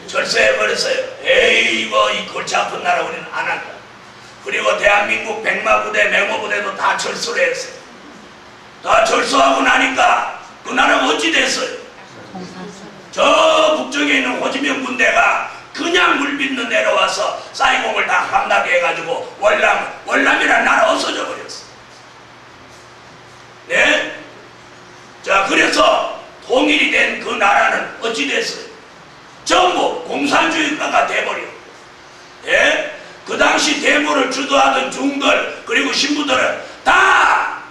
철수해버렸어요. 에이, 이거 이 골치 아픈 나라 우리는 안 한다. 그리고 대한민국 백마부대, 맹호부대도 다 철수를 했어요. 다 철수하고 나니까 그 나라가 어찌 됐어요? 저 북쪽에 있는 호지명 군대가 그냥 물빛로 내려와서 사이공을 다 함락해 해가지고 월남이라는 나라 없어져 버렸어. 네? 자, 그래서 통일이 된 그 나라는 어찌 됐어요? 전부 공산주의가가 돼버려. 예? 그 당시 데모를 주도하던 중들, 그리고 신부들은 다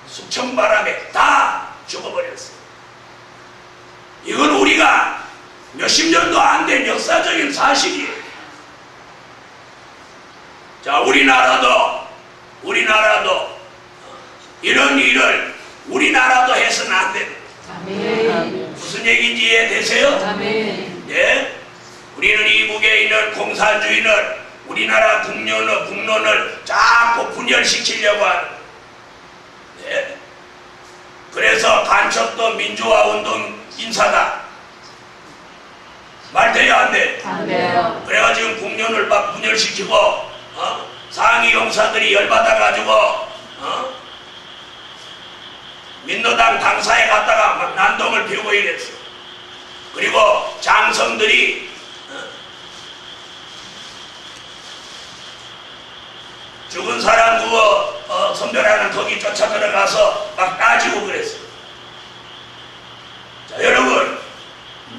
숙청바람에 다 죽어버렸어요. 이건 우리가 몇십 년도 안 된 역사적인 사실이에요. 자, 우리나라도 이런 일을 우리나라도 해서는 안 됩니다. 무슨 얘기인지 이해되세요? 네? 우리는 이북에 있는 공산주의는 우리나라 국론을 자꾸 분열시키려고 하는, 네? 그래서 간첩도 민주화운동 인사다. 말 돼요, 안 돼? 안 돼요. 그래가지고 지금 국론을 막 분열시키고 상위 용사들이 열받아가지고 민노당 당사에 갔다가 막 난동을 피우고 이랬어. 그리고 장성들이 죽은 사람 누워 선별하는 거기 쫓아 들어가서 막 따지고 그랬어. 자, 여러분,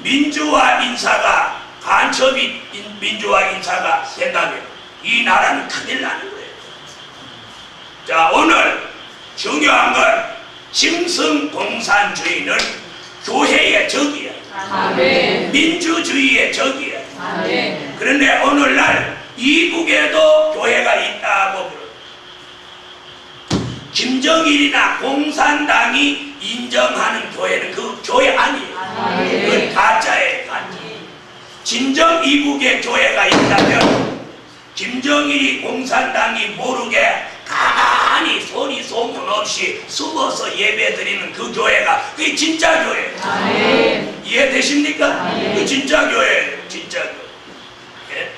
민주화 인사가 간첩이 민주화 인사가 된다면 이 나라는 큰일 나는 거예요. 자, 오늘 중요한 건 짐승 공산주의는 교회의 적이야. 아멘. 민주주의의 적이야. 아멘. 그런데 오늘날 이북에도 교회가 있다고 그래요. 김정일이나 공산당이 인정하는 교회는 그 교회 아니에요. 그건 가짜예요. 가짜. 진정 이국의 교회가 있다면 김정일이 공산당이 모르게 가만히 소리 소문 없이 숨어서 예배드리는 그 교회가 그게 진짜 교회예요. 이해되십니까? 그 진짜 교회예요. 진짜 교회. 예?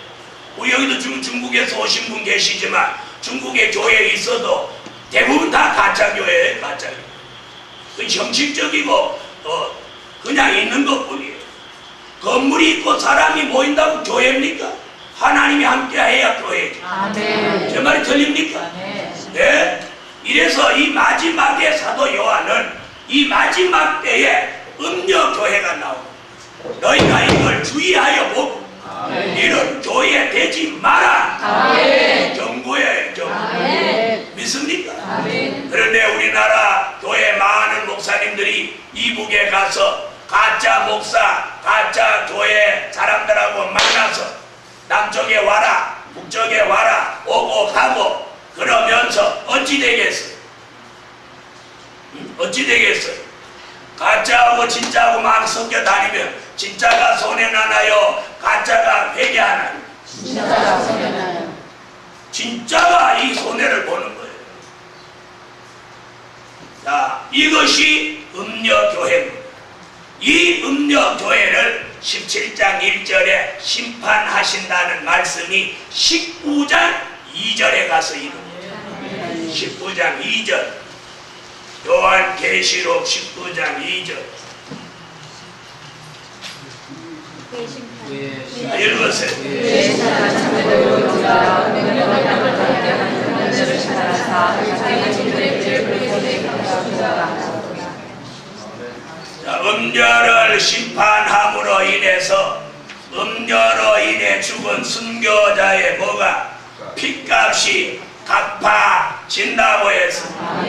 우리 여기도 중국에서 오신 분 계시지만 중국의 교회에 있어도 대부분 다 가짜 교회예요. 가짜 교회. 그 형식적이고 그냥 있는 것뿐이에요. 건물이 있고 사람이 모인다고 교회입니까? 하나님이 함께 해야 교회죠. 제 말이 틀립니까? 네. 이래서 이 마지막에 사도 요한은 이 마지막 때에 음녀 교회가 나옵니다. 너희가 이걸 주의하여 보고 이런 교회 되지 마라. 경고예요. 경고. 믿습니까? 그런데 우리나라 교회 많은 목사님들이 이북에 가서 가짜 목사, 가짜 교회 사람들하고 만나서 남쪽에 와라, 북쪽에 와라, 오고 가고 그러면서 어찌 되겠어요? 어찌 되겠어요? 가짜하고 진짜하고 막 섞여 다니면 진짜가 손해나나요? 가짜가 회개하나요? 진짜가 손해나요. 진짜가 이 손해를 보는 거예요. 자, 이것이 음녀교회입니다. 이 음녀교회를 17장 1절에 심판하신다는 말씀이 19장 2절에 가서 이릅니다. 19장 2절 요한계시록 19장 2절 자, 읽으세요. 자, 음녀를 심판함으로 인해서 음녀로 인해 죽은 순교자의 뭐가 핏값이 갚아진다고 했습니다.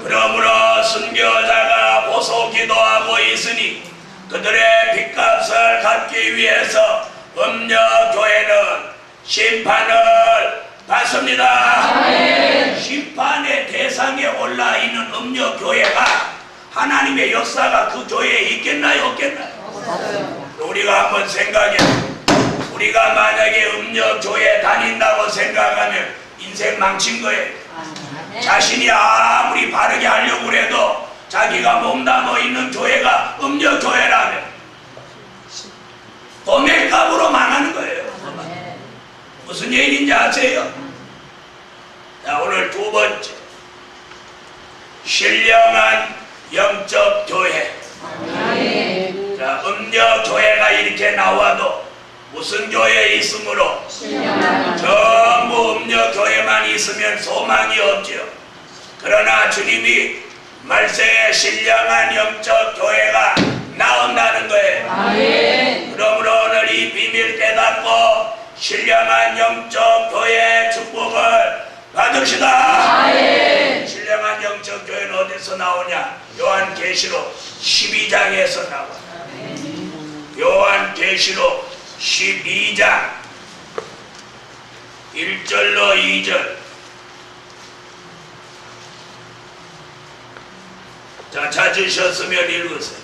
그러므로 순교자가 호소 기도하고 있으니 그들의 핏값을 갚기 위해서 음녀교회는 심판을 받습니다. 심판의 대상에 올라있는 음녀교회가 하나님의 역사가 그 교회에 있겠나요? 없겠나요? 우리가 한번 생각해. 우리가 만약에 음녀교회 다닌다고 생각하면 인생 망친 거예요. 자신이 아무리 바르게 하려고 해도 자기가 몸담아 있는 교회가 음녀교회라면 도매값으로 망하는 거예요. 무슨 얘기인지 아세요? 자, 오늘 두 번째 신령한 영적 교회. 자, 음녀 교회가 이렇게 나와도 무슨 교회에 있으므로 전부 음녀 교회만 있으면 소망이 없죠. 그러나 주님이 말세에 신령한 영적 교회가 나온다는 거예요. 그러므로 오늘 이 비밀 깨닫고 신령한 영적 교회의 축복을 받읍시다. 신령한 영적 교회는 어디서 나오냐? 요한계시록 12장에서 나와. 요한계시록 12장 1절로 2절. 자, 찾으셨으면 읽으세요.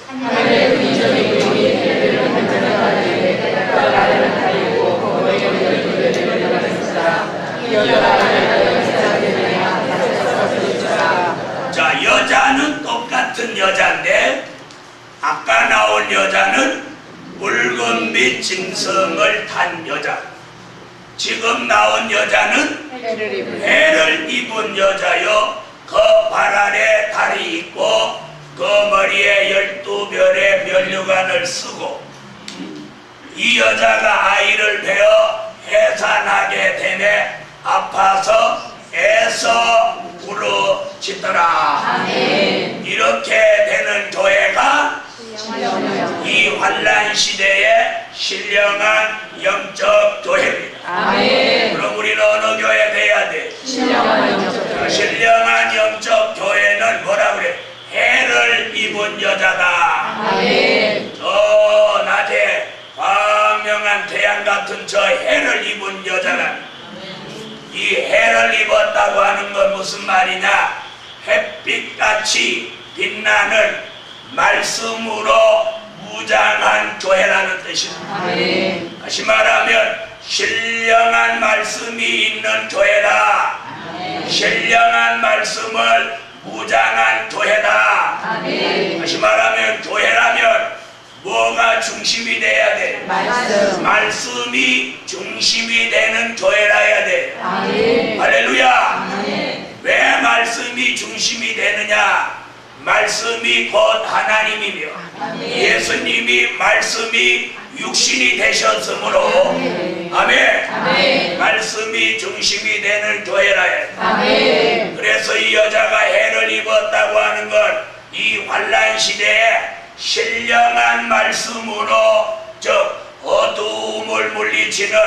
자, 여자는 똑같은 여자인데 아까 나온 여자는 붉은 빛 짐승을 탄 여자. 지금 나온 여자는 해를 입은 여자요. 그 발 아래 달이 있고 그 머리에 12별의 면류관을 쓰고 이 여자가 아이를 베어 해산하게 되매 아파서 애써 울어짖더라. 이렇게 되는 교회가 이 환난 시대에 신령한 영적 교회입니다. 그럼 우리는 어느 교회 돼야 돼? 신령한 영적 교회는 뭐라 그래? 해를 입은 여자다. 저 낮에 광명한 태양 같은 저 해를 입은 여자가 이 해를 입었다고 하는 건 무슨 말이냐? 햇빛같이 빛나는 말씀으로 무장한 교회라는 뜻입니다. 아멘. 다시 말하면 신령한 말씀이 있는 교회다. 신령한 말씀을 무장한 교회다. 아멘. 다시 말하면 교회라면 뭐가 중심이 돼야 돼? 말씀. 말씀이 중심이 되는 교회라야 돼. 아멘. 할렐루야. 아멘. 왜 말씀이 중심이 되느냐? 말씀이 곧 하나님이며 예수님이 말씀이 육신이 되셨으므로 아멘. 아멘. 말씀이 중심이 되는 교회라 해. 아멘. 그래서 이 여자가 해를 입었다고 하는 건 이 환난 시대에 신령한 말씀으로 즉 어두움을 물리치는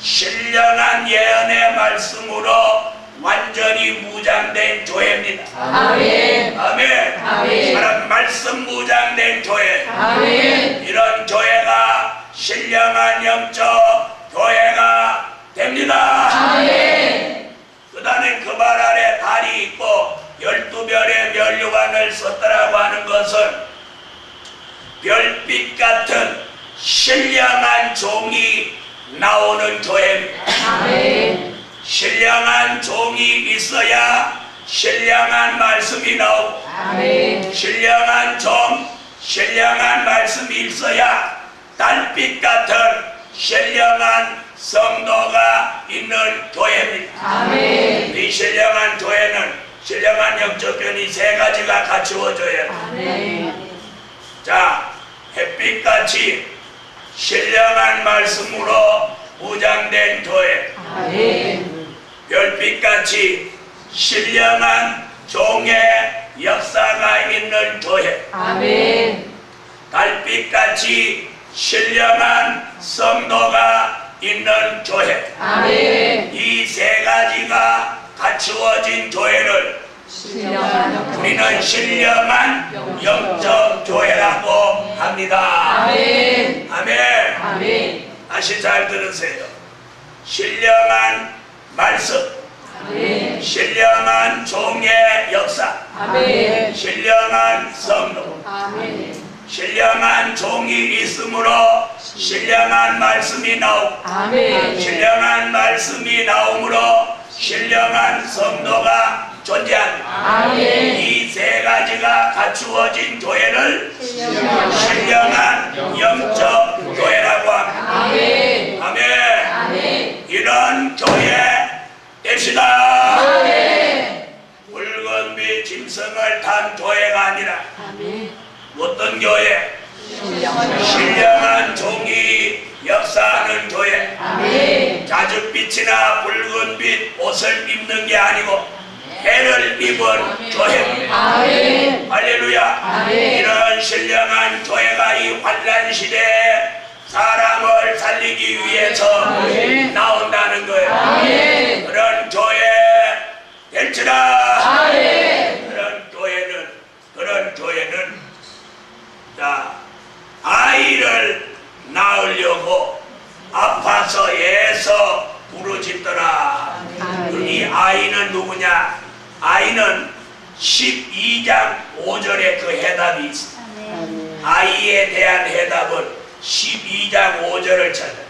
신령한 예언의 말씀으로 완전히 무장된 교회입니다. 아멘. 아멘. 아멘. 사람 말씀 무장된 교회. 아멘. 이런 교회가 신령한 영적 교회가 됩니다. 아멘. 그 다음에 그 발 아래 달이 있고 12별의 면류관을 썼더라고 하는 것은 별빛 같은 신령한 종이 나오는 교회입니다. 아멘. 신령한 종이 있어야 신령한 말씀이 나오고 아멘. 신령한 종, 신령한 말씀이 있어야 달빛 같은 신령한 성도가 있는 교회입니다. 아멘. 이 신령한 교회는 신령한 영적 변이 세 가지가 갖추어져야 돼요. 아멘. 자, 햇빛같이 신령한 말씀으로 무장된 교회, 아멘. 별빛같이 신령한 종의 역사가 있는 교회, 아멘. 달빛같이 신령한 성도가 있는 교회, 아멘. 이 세 가지가 갖추어진 교회를 신령한 우리는 신령한 영적 교회라고 합니다. 아멘. 아멘. 아멘. 다시 잘 들으세요. 신령한 말씀, 아멘. 신령한 종의 역사, 아멘. 신령한 성도, 아멘. 신령한 종이 있으므로 신령한 말씀이 나오고 아멘. 신령한 말씀이 나오므로 신령한 성도가 존재합니다. 아멘. 이 세 가지가 갖추어진 교회를 신령한 영적 교회라고 합니다. 아멘. 아멘. 아멘. 이런 교회 됩시다. 아멘. 붉은 빛 짐승을 탄 교회가 아니라 아멘. 어떤 교회? 신령한 종이 역사하는 교회. 아멘. 자줏빛이나 붉은빛 옷을 입는 게 아니고 해를 입은 교회입니다. 아멘. 할렐루야. 아멘. 이런 신령한 교회가 이 환난 시대에 사람을 살리기 위해서 아멘. 나온다는 거예요. 아멘. 그런 교회 될지라. 아멘. 그런 교회는 자, 아이를 낳으려고 아파서 애서 부르짖더라. 이 아이는 누구냐? 아이는 12장 5절에 그 해답이 있어. 아이에 대한 해답은 12장 5절을 찾아요.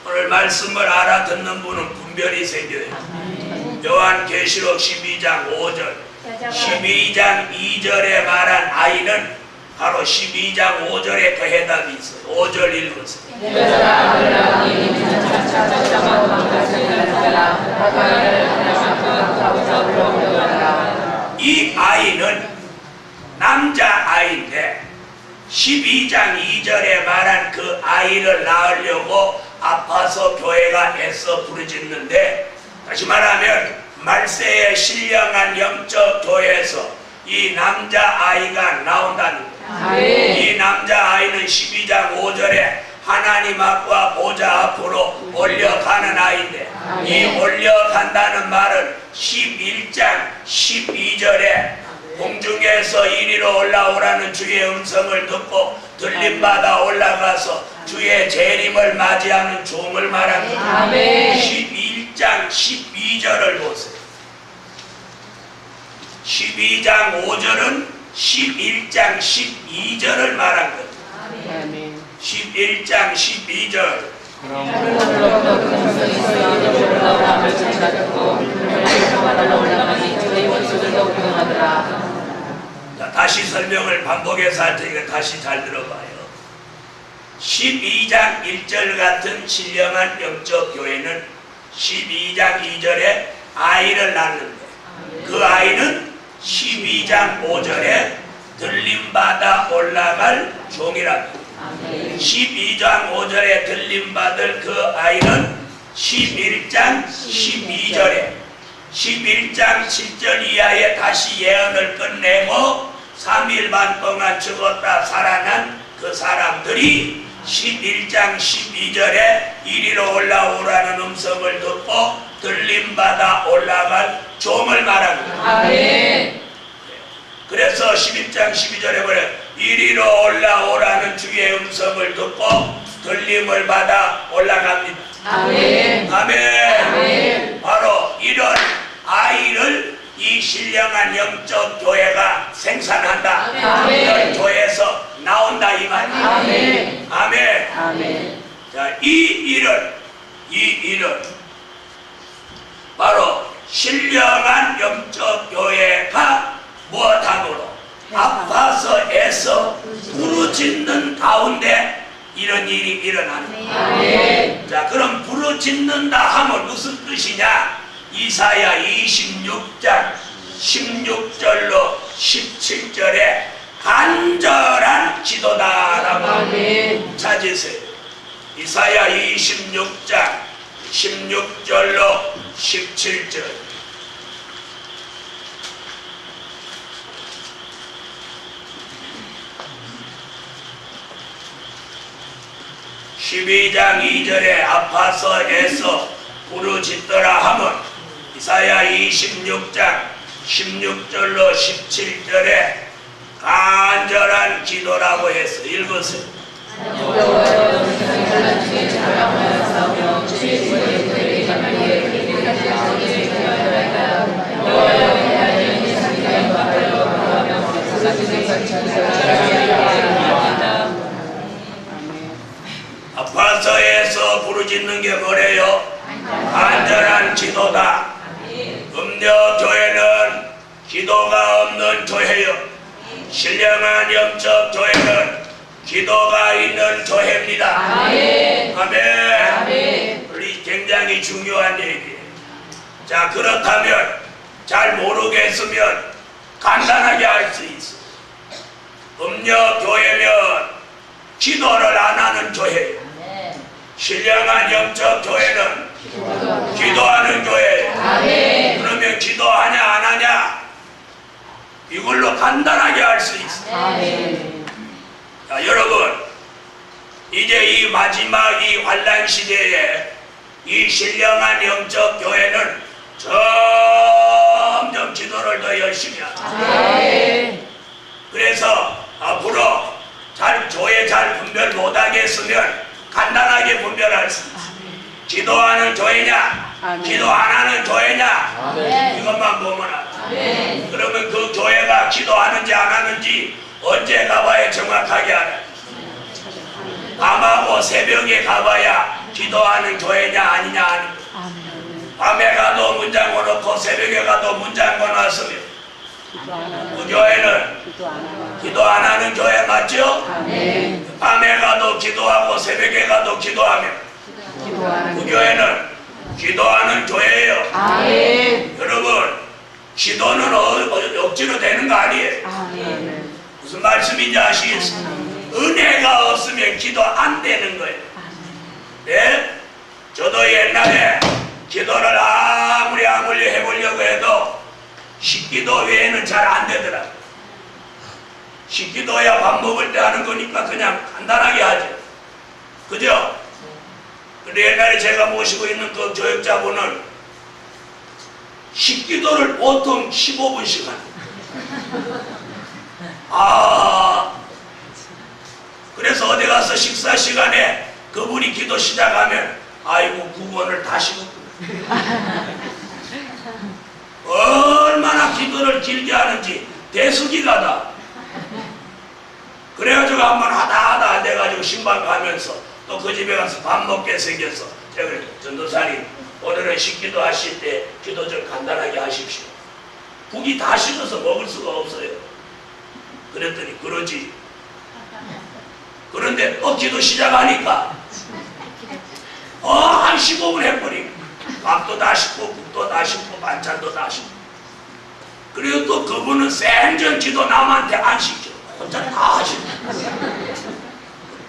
오늘 말씀을 알아듣는 분은 분별이 생겨요. 요한계시록 12장 5절, 12장 2절에 말한 아이는 바로 12장 5절에 그 해답이 있어요. 5절 읽으세요. 이 아이는 남자아이인데 12장 2절에 말한 그 아이를 낳으려고 아파서 교회가 애써 부르짖는데, 다시 말하면 말세의 신령한 영적 교회에서 이 남자아이가 나온다는 거예요. 이 남자아이는 12장 5절에 하나님 앞과 보좌 앞으로 올려가는 아이인데, 이 올려간다는 말은 11장 12절에 공중에서 이리로 올라오라는 주의 음성을 듣고 들림받아 올라가서 주의 재림을 맞이하는 종을 말합니다. 아멘. 11장 12절을 보세요. 12장 5절은 11장 12절을 말한 것. 아멘. 11장 12절. 하늘로부터 그 음성이 있어 올라오라 소리가 듣고 하늘로 올라가니 저희 원수들도 구경하더라. 자, 다시 설명을 반복해서 할 테니까 다시 잘 들어봐요. 12장 1절 같은 신령한 영적 교회는 12장 2절에 아이를 낳는데 그 아이는 12장 5절에 들림받아 올라갈 종이랍니다. 12장 5절에 들림받을 그 아이는 11장 12절에 11장 7절 이하에 다시 예언을 끝내고 3일 반 동안 죽었다 살아난 그 사람들이 11장 12절에 이리로 올라오라는 음성을 듣고 들림받아 올라갈 종을 말합니다. 아멘. 그래서 11장 12절에 보면 이리로 올라오라는 주의 음성을 듣고 들림을 받아 올라갑니다. 아멘. 아멘. 아멘. 바로 이런 아이를 이 신령한 영적 교회가 생산한다. 아멘. 이런 교회에서 나온다 이 말이에요. 아멘. 아멘. 아멘. 자, 이 일은 바로 신령한 영적 교회가 무엇하므로 아파서에서 부르짖는 가운데 이런 일이 일어나는 아멘. 자, 그럼 부르짖는다 하면 무슨 뜻이냐? 이사야 26장 16절로 17절에 간절한 기도다라고 아멘. 찾으세요. 이사야 26장 16절로 17절. 12장 2절에 아파서에서 부르짖더라 하면 이사야 26장 16절로 17절에 간절한 기도라고 해서 읽으세요. 여호와여 세상의 혼란 중에 자랑하여 싸우며 주의 지혜의 그들에게 자기의 기대하시는 여호와여 하나님의 세상의 바다로 구하며 세상의 아파서에서 부르짖는 게 뭐래요? 간절한 기도다. 음녀교회는 기도가 없는 교회요. 신령한 영적 교회는 기도가 있는 교회입니다. 아멘. 아멘. 아멘. 우리 굉장히 중요한 얘기예요. 자, 그렇다면 잘 모르겠으면 간단하게 알 수 있어. 음녀교회면 기도를 안 하는 교회예요. 신령한 영적 교회는 기도하는 교회예요. 아멘. 그러면 기도하냐 안 하냐 이걸로 간단하게 알 수 있어. 아멘. 자, 여러분 이제 이 마지막 이 환란 시대에 이 신령한 영적 교회는 점점 기도를 더 열심히 하죠. 아멘. 그래서 앞으로 교회 잘 분별 못하겠으면 간단하게 분별할 수 있어. 기도하는 교회냐 아멘. 기도 안 하는 교회냐 아멘. 이것만 보면 알아. 아멘. 그러면 그 교회가 기도하는지 안 하는지 언제 가봐야 정확하게 알아요. 밤하고 새벽에 가봐야 기도하는 교회냐 아니냐 하는 거예요. 밤에 가도 문 잠궈놓고 새벽에 가도 문 잠궈놨으면 그 교회는 기도 안 하는 교회 맞죠? 아멘. 밤에 가도 기도하고 새벽에 가도 기도하면 그 교회는 기도하는 교회예요. 아멘. 여러분 기도는 억지로 되는 거 아니에요. 아멘. 무슨 말씀인지 아시겠어요? 은혜가 없으면 기도 안 되는 거예요. 네? 저도 옛날에 기도를 아무리 해보려고 해도 식기도 외에는 잘 안 되더라고요. 식기도야 밥 먹을 때 하는 거니까 그냥 간단하게 하죠. 그죠? 근데 옛날에 제가 모시고 있는 그 교육자분은 식기도를 보통 15분씩 하는 그래서 어디 가서 식사 시간에 그분이 기도 시작하면 아이고 9번을 다시 걷고 얼마나 얼마나 기도를 길게 하는지 대수기가다. 그래가지고 한번 하다 안 돼가지고 신방 가면서 또 그 집에 가서 밥 먹게 생겼어. 제가 전도사님 오늘은 식기도 하실 때 기도 좀 간단하게 하십시오. 국이 다 식어서 먹을 수가 없어요. 그랬더니 그러지. 그런데 또 기도 시작하니까 한 15분 해버리고 밥도 다 식고 국도 다 식고 반찬도 다 식고. 그리고 또 그분은 생전 기도 남한테 안 시켜. 혼자 다 하시고.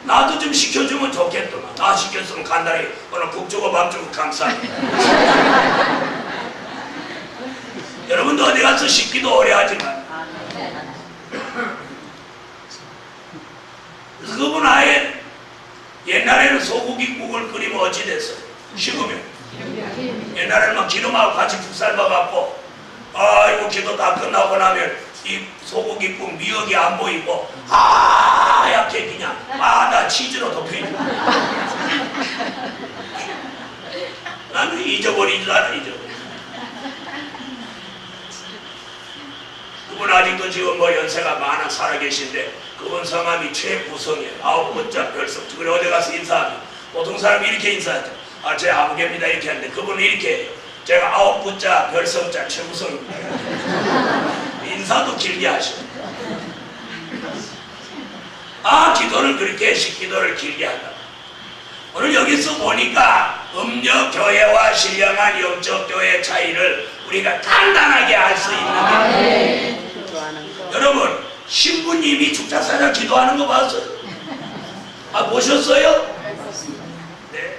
나도 좀 시켜주면 좋겠더만. 나 시켰으면 간단히 오늘 국 주고 밥 주고 감사해. 여러분도 어디 가서 식기도 오래 하지만 그분 아예 옛날에는 소고기국을 끓이면 어찌 됐어요? 식으면 옛날에는 막 기름하고 같이 푹 삶아갖고 아이고 기도 다 끝나고 나면 이 소고기국 미역이 안 보이고 하얗게 그냥 나 치즈로 덮여있고 나는 잊어버리지도 않아. 그분 아직도 지금 뭐 연세가 많아 살아계신데 그분 성함이 최구성이에요. 9번자 별성. 그래 어디 가서 인사하면 보통 사람이 이렇게 인사하죠. 제 아무개입니다 이렇게 하는데 그분은 이렇게 해요. 제가 9번자 별성자 최구성입니다. 인사도 길게 하셔. 기도를 그렇게 식기도를 길게 한다. 오늘 여기서 보니까 음력교회와 신령한 영적교회의 차이를 우리가 간단하게 알 수 있는 게 여러분 신부님이 축자사자 기도하는 거 봤어요? 보셨어요? 네.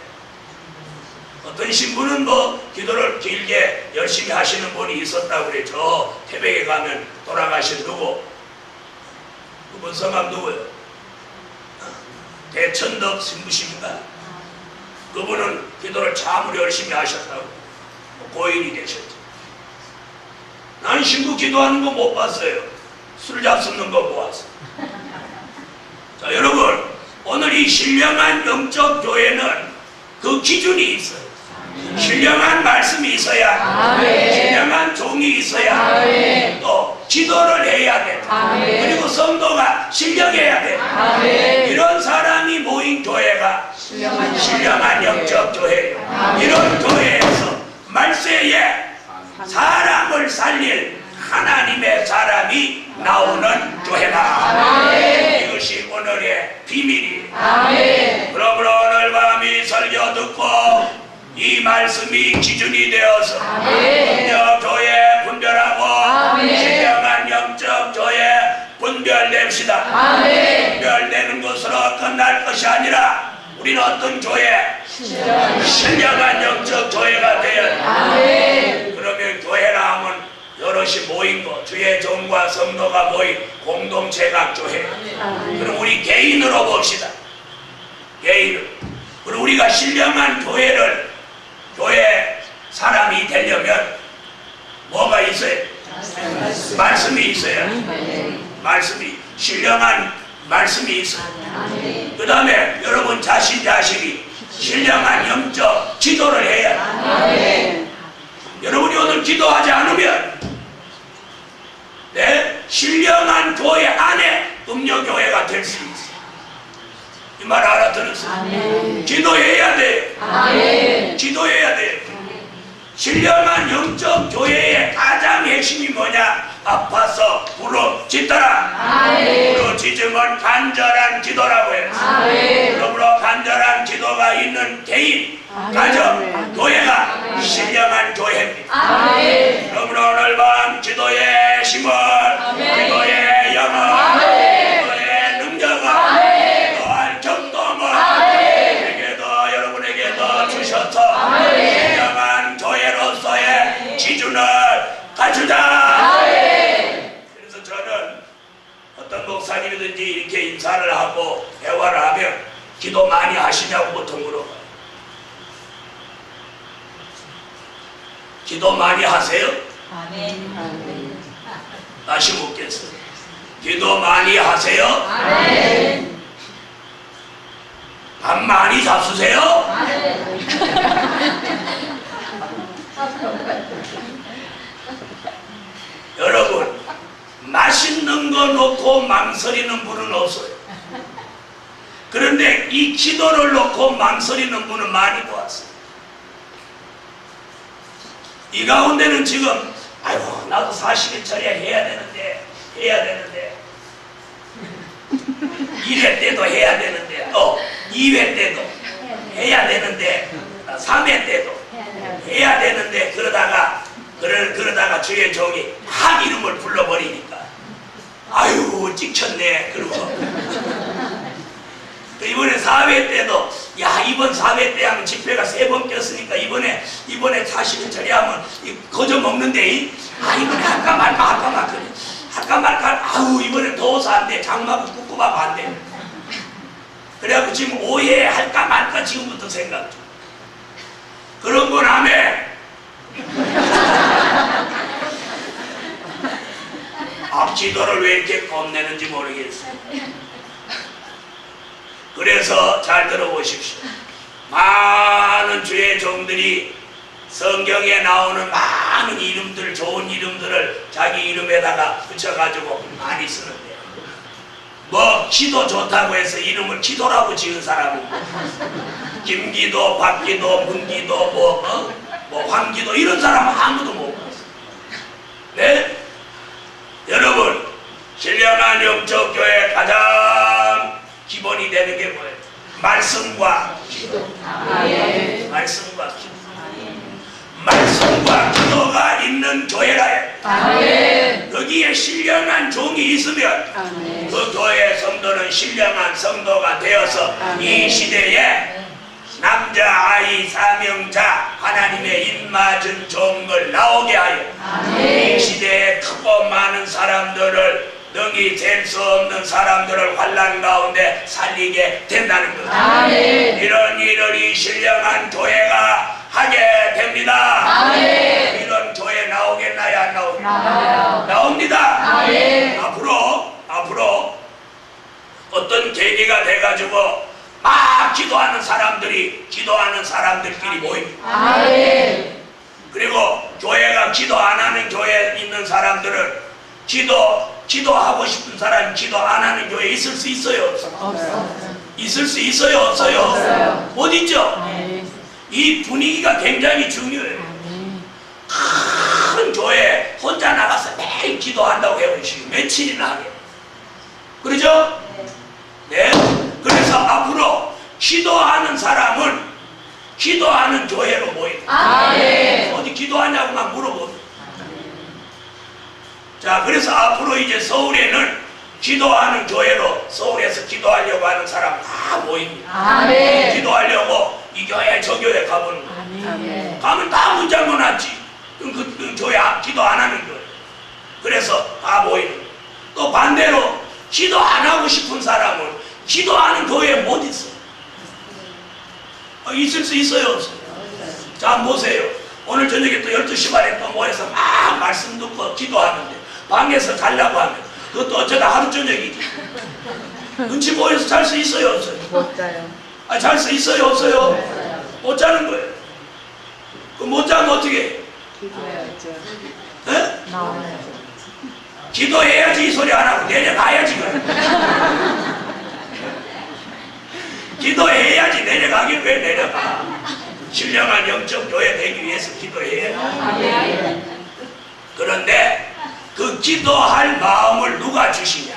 어떤 신부는 뭐 기도를 길게 열심히 하시는 분이 있었다고 그래. 저 태백에 가면 돌아가신 누구? 그분 성함 누구예요? 대천덕 신부십니까? 그분은 기도를 참 열심히 하셨다고 고인이 되셨죠. 난 신부 기도하는 거 못 봤어요. 술 잡수는 거 보았어요. 자 여러분 오늘 이 신령한 영적 교회는 그 기준이 있어요. 신령한 말씀이 있어야 신령한 종이 있어야 또 기도를 해야 돼. 그리고 성도가 신령해야 돼. 이런 사람이 모인 교회가 신령한 영적 교회예요. 이런 교회에서 말세에 사람을 살릴 하나님의 사람이 나오는 교회다. 이것이 오늘의 비밀이에요. 그러므로 오늘 밤이 설교 듣고 이 말씀이 기준이 되어서 교회 분별하고 신령한 영적 교회 분별됩시다. 분별되는 것으로 끝날 것이 아니라 우리는 어떤 교회? 신령한 영적 교회가 되어야 돼. 그러면 교회라 하면 여럿이 모인 거, 주의 종과 성도가 모인 공동체가 교회. 그럼 우리 개인으로 봅시다. 개인으로. 그리고 우리가 신령한 교회 사람이 되려면 뭐가 있어요? 말씀이 있어야 돼. 말씀이, 신령한 말씀이 있어요. 그 다음에 여러분 자신이 신령한 영적 기도를 해야 돼. 여러분이 오늘 기도하지 않으면 신령한 교회 안에 음료교회가 될 수 있어. 이 말 알아들었어요? 기도해야 돼. 기도해야 돼. 신령한 영적 교회의 가장 핵심이 뭐냐? 아파서 부르짖더라. 부르짖음은 간절한 기도라고 해요. 그러므로 간절한 기도가 있는 개인, 가정, 교회가 신령한 교회입니다. 그러므로 오늘 밤 기도의 힘을, 기도의 영을, 기도의 능력을, 기도할 격동을 여러분에게도 주셔서 신령한 교회로서의 기준을 갖추자. 그래서 저는 어떤 목사님이든지 이렇게 인사를 하고 대화를 하면 기도 많이 하시냐고 보통 물어봐요. 기도 많이 하세요? 다시 묻겠어요. 기도 많이 하세요? 밥 많이 잡수세요? 여러분, 맛있는 거 놓고 망설이는 분은 없어요. 그런데 이 기도를 놓고 망설이는 분은 많이 보았어요. 이 가운데는 지금 아이고 나도 40일 처리해 해야 되는데 1회 때도 해야 되는데 또 2회 때도 해야 되는데 3회 때도 해야 되는데 그러다가 주의 종이 막 이름을 불러버리니까 아유 찍혔네. 그러고 이번에 4회 때도 야 이번 4회 때 하면 집회가 3번 꼈으니까 이번에 40일 처리하면 거저 먹는데 이번에 할까 말까 아우 이번에 더워서 안 돼. 장마고 꿉꿉하고 안 돼. 그래갖고 지금 5회 할까 말까 지금부터 생각 중. 그런 건 하면 기도를 왜 이렇게 겁내는지 모르겠어요. 그래서 잘 들어보십시오. 많은 주의 종들이 성경에 나오는 많은 이름들, 좋은 이름들을 자기 이름에다가 붙여가지고 많이 쓰는데 뭐 기도 좋다고 해서 이름을 기도라고 지은 사람은 김기도, 박기도, 문기도, 뭐 황기도 이런 사람은 아무도 못 봤어요. 네? 여러분, 신령한 영적 교회 가장 기본이 되는 게 뭐예요? 말씀과 기도. 말씀과 기도. 말씀과 기도가 있는 교회라요. 여기에 신령한 종이 있으면 그 교회 성도는 신령한 성도가 되어서 이 시대에 남자, 아이, 사명자, 하나님의 입맞은 종을 나오게 하여 이 시대에 크고 많은 사람들을 능히 잴 수 없는 사람들을 환난 가운데 살리게 된다는 것. 이런 일을 이 신령한 교회가 하게 됩니다. 이런 교회 나오겠나요? 안 나오겠나요? 나옵니다. 앞으로 어떤 계기가 돼가지고 막 기도하는 사람들끼리 모입니다. 그리고 교회가 기도 안 하는 교회에 있는 사람들은 기도하고 싶은 사람이 기도 안 하는 교회에 있을 수 있어요? 없어요? 있을 수 있어요? 없어요? 못 있죠? 이 분위기가 굉장히 중요해요. 큰 교회 혼자 나가서 매일 기도한다고 해보시고 며칠이나 하게. 그러죠? 네. 그래서 앞으로 기도하는 사람은 기도하는 교회로 모입니다. 어디 기도하냐고만 물어보세요. 자, 그래서 앞으로 이제 서울에는 기도하는 교회로 서울에서 기도하려고 하는 사람 다 모입니다. 기도하려고 이 교회 저 교회 가보는 거예요. 가면 다 문장 놨지. 그 교회 기도 안 하는 교회. 그래서 다 모이는 거예요. 또 반대로 기도 안 하고 싶은 사람은 기도하는 교회에 못 있어. 있을 수 있어요? 없어요? 자, 한번 보세요. 오늘 저녁에 또 12시 반에 또 모여서 막 말씀 듣고 기도하는데 방에서 자려고 하면 그것도 어쩌다 하루 저녁이지. 눈치 보여서 잘 수 있어요? 없어요? 못 자요. 잘 수 있어요? 없어요? 못 자는 거예요. 그럼 못 자면 어떻게 해요? 기도해야죠. 네? 나와요. 기도해야지 이 소리 안 하고 내려가야지. 기도해야지 내려가긴 왜 내려가? 신령한 영적 교회 되기 위해서 기도해야지. 그런데 그 기도할 마음을 누가 주시냐?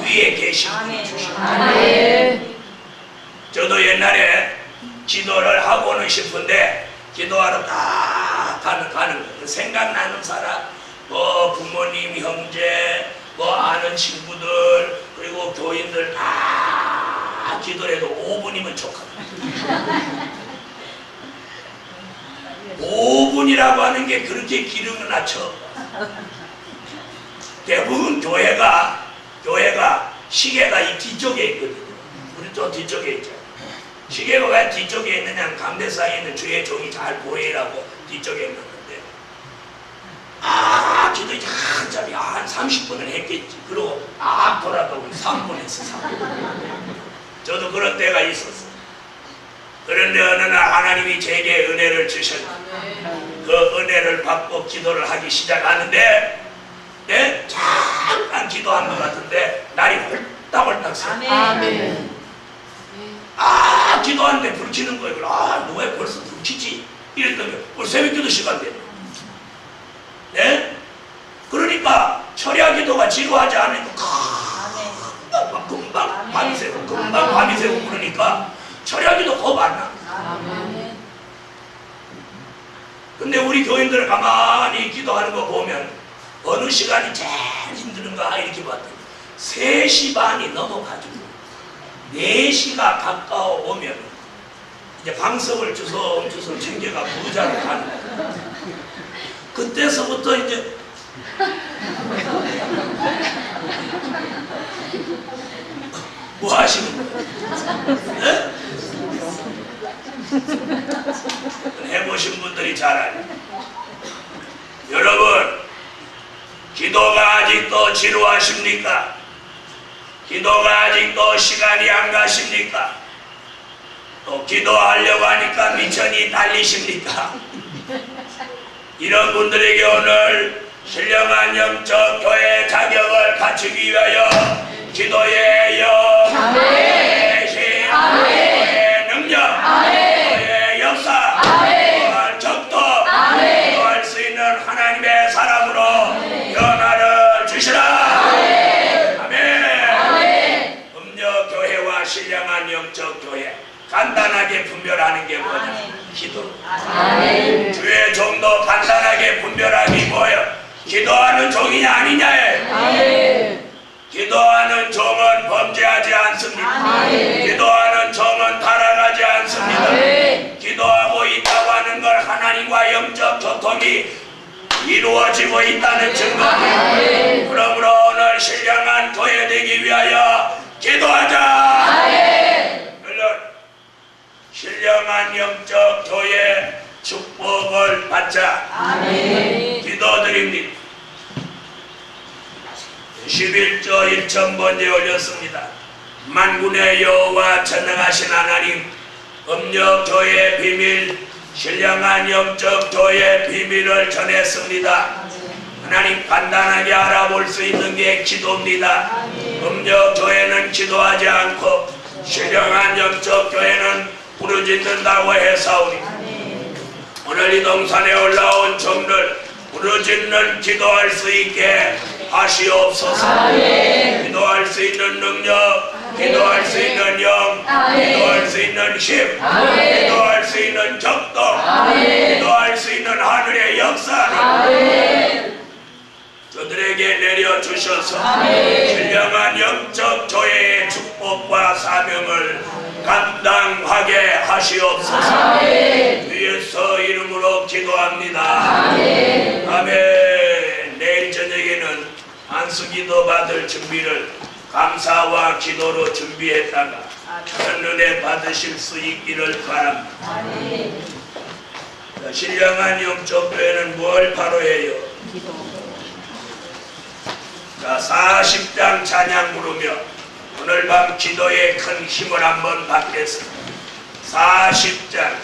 위에 계신 분이 주시냐? 저도 옛날에 기도를 하고는 싶은데 기도하러 딱 가는 거예요. 생각나는 사람, 뭐 부모님, 형제, 뭐 아는 친구들, 그리고 교인들 다 기도를 해도 5분이면 좋거든요. 5분이라고 하는 게 그렇게 기름을 낮춰. 대부분 교회가 시계가 이 뒤쪽에 있거든요. 우리 또 뒤쪽에 있죠. 시계가 왜 뒤쪽에 있느냐면 감대사에 있는 주의 종이 잘 보이라고 뒤쪽에 있는데 기도 이제 한참이 한 30분을 했겠지. 그리고 돌아가고 3분 했어. 3분. 저도 그런 때가 있었어. 그런데 어느 날 하나님이 제게 은혜를 주셨고 그 은혜를 받고 기도를 하기 시작하는데 네? 잠깐 기도한 것 같은데 날이 홀딱홀딱 새. 아멘. 기도하는데 불 켜는 거예요. 왜 벌써 불 켜지? 이랬더니 오늘 새벽기도 시간 됐네. 네? 그러니까 철야 기도가 지루하지 않으니까 금방 밤이 새고 금방 밤이 새고 그러니까 철야 기도 겁 안 나. 근데 우리 교인들 가만히 기도하는 거 보면 어느 시간이 제일 힘드는가 이렇게 봤더니 3시 반이 넘어가지고 4시가 가까워 오면 이제 방석을 주섬주섬 챙겨가 부자로 가는 거야. 그때서부터 이제 뭐 하시는 거예요? 네? 해보신 분들이 잘 알아요. 여러분, 기도가 아직도 지루하십니까? 기도가 아직도 시간이 안 가십니까? 또 기도하려고 하니까 미천이 달리십니까? 이런 분들에게 오늘 신령한 영적 교회 자격을 갖추기 위하여 기도의 영, 기도의 힘, 기도의 능력, 기도의 역사, 기도할 적도, 기도할 수 있는 하나님의 사람으로 변화를 주시라. 아멘. 음녀교회와 신령한 영적 교회 간단하게 분별하는 게 뭐냐? 기도. 주의 종도 간단하게 분별하기 뭐예요? 기도하는 종이냐 아니냐에. 기도하는 종은 범죄하지 않습니다. 기도하는 종은 타락하지 않습니다. 기도하고 있다고 하는 걸 하나님과 영적 소통이 이루어지고 있다는 증거입니다. 그러므로 오늘 신령한 교회 되기 위하여 기도하자. 물론 신령한 영적 교회 축복을 받자. 기도드립니다. 11조 1,000번째 올렸습니다. 만군의 여호와 전능하신 하나님, 음력교회 비밀, 신령한 영적 교회 비밀을 전했습니다. 하나님, 간단하게 알아볼 수 있는 게 기도입니다. 음력교회는 기도하지 않고 신령한 영적 교회는 부르짖는다고 해사오니 오늘 이 동산에 올라온 종들 부르짖는 기도할 수 있게 하시옵소서. 기도할 수 있는 능력, 기도할 수 있는 영, 기도할 수 있는 힘, 기도할 수 있는 격도, 기도할 수 있는 하늘의 역사를 저들에게 내려주셔서 신령한 영적 교회의 축복과 사명을 감당하게 하시옵소서. 주예수 이름으로 기도합니다. 아멘. 내일 저녁에는 안수기도 받을 준비를 감사와 기도로 준비했다가 큰 은혜 받으실 수 있기를 바랍니다. 신령한 영적 교회는 뭘 바로 해요? 자, 40장 찬양 부르며 오늘 밤 기도에 큰 힘을 한번 받겠습니다. 40장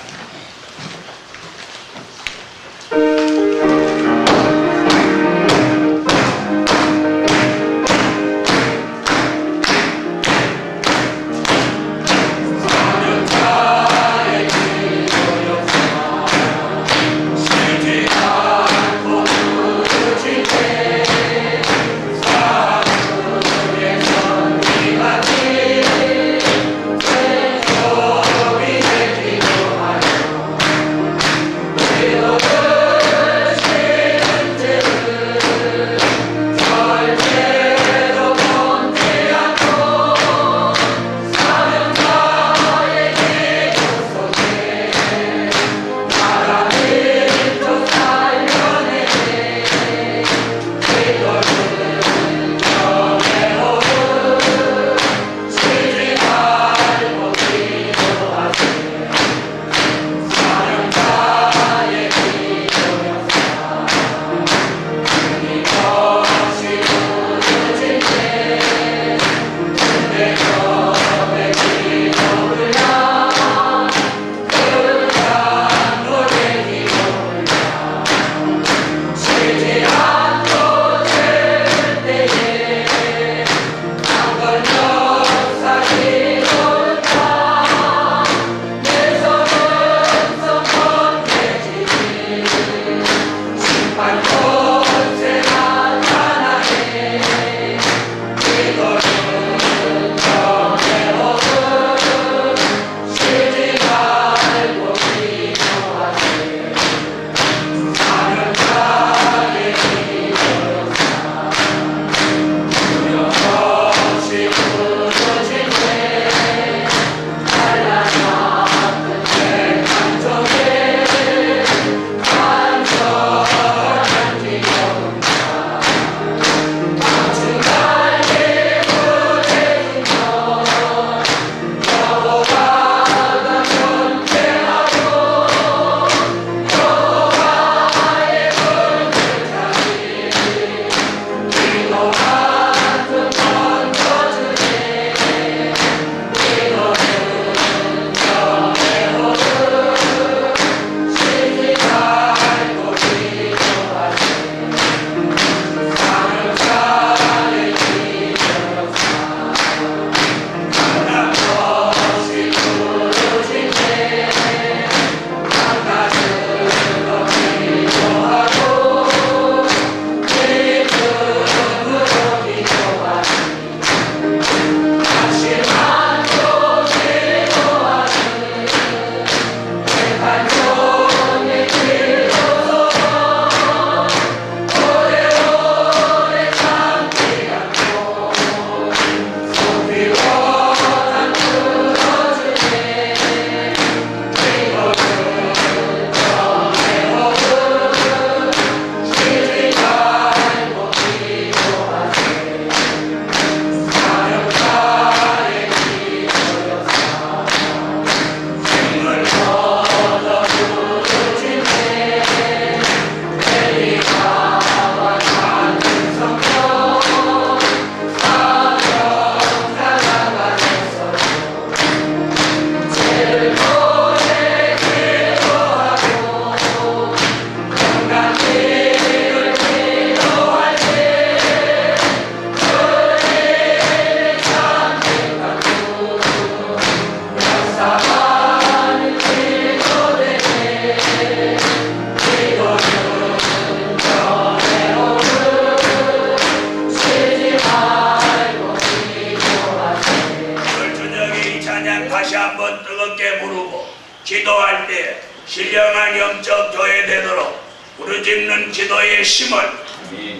뜨겁게 부르고 기도할 때 신령한 영적 교회 되도록 부르짖는 기도의 힘을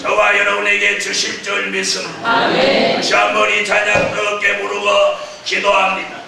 저와 여러분에게 주실 줄 믿습니다. 아멘. 다시 한번 이 찬양 뜨겁게 부르고 기도합니다.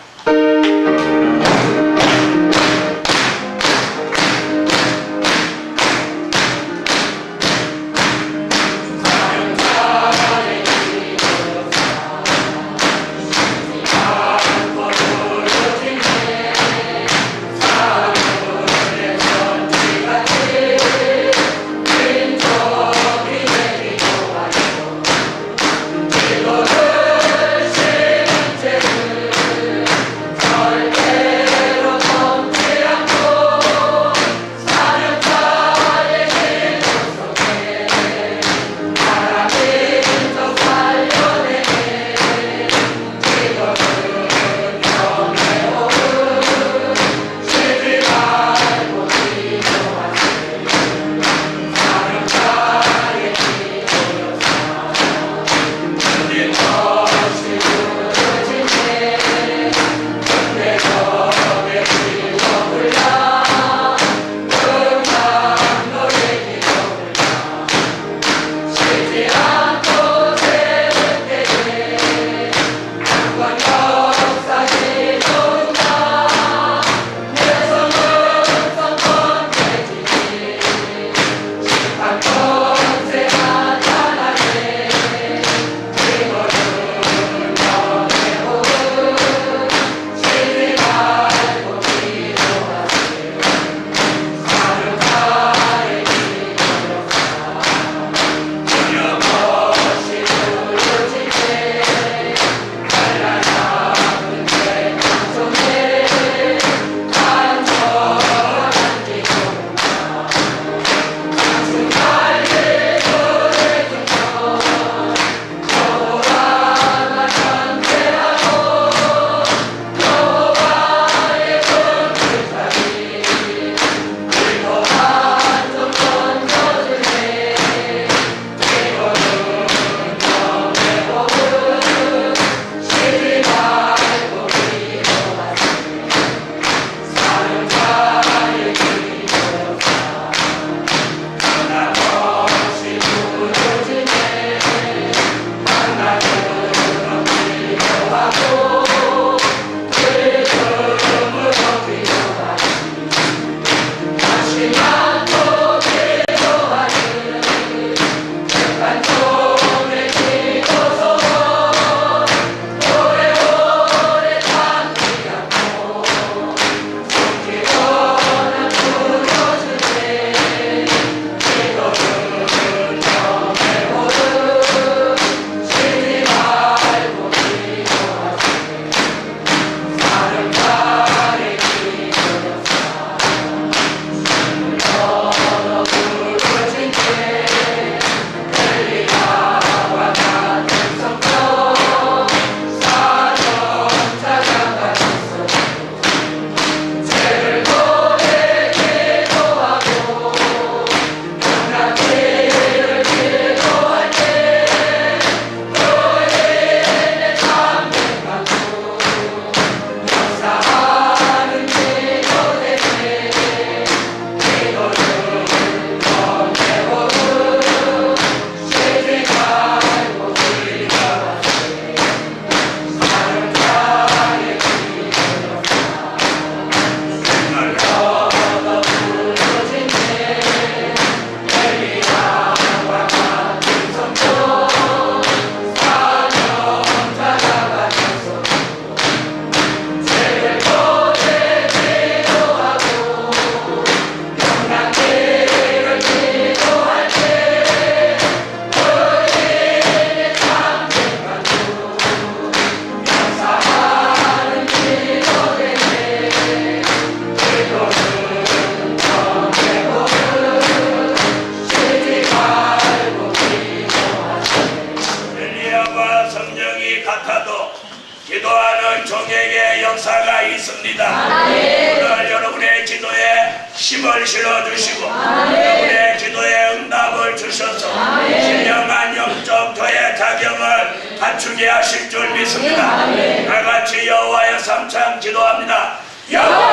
힘을 실어주시고 여러분의 기도에 응답을 주셔서 신령한 영적 교회 자격을 갖추게 하실 줄 믿습니다. 다같이 여호와의 삼창 기도합니다. 여호와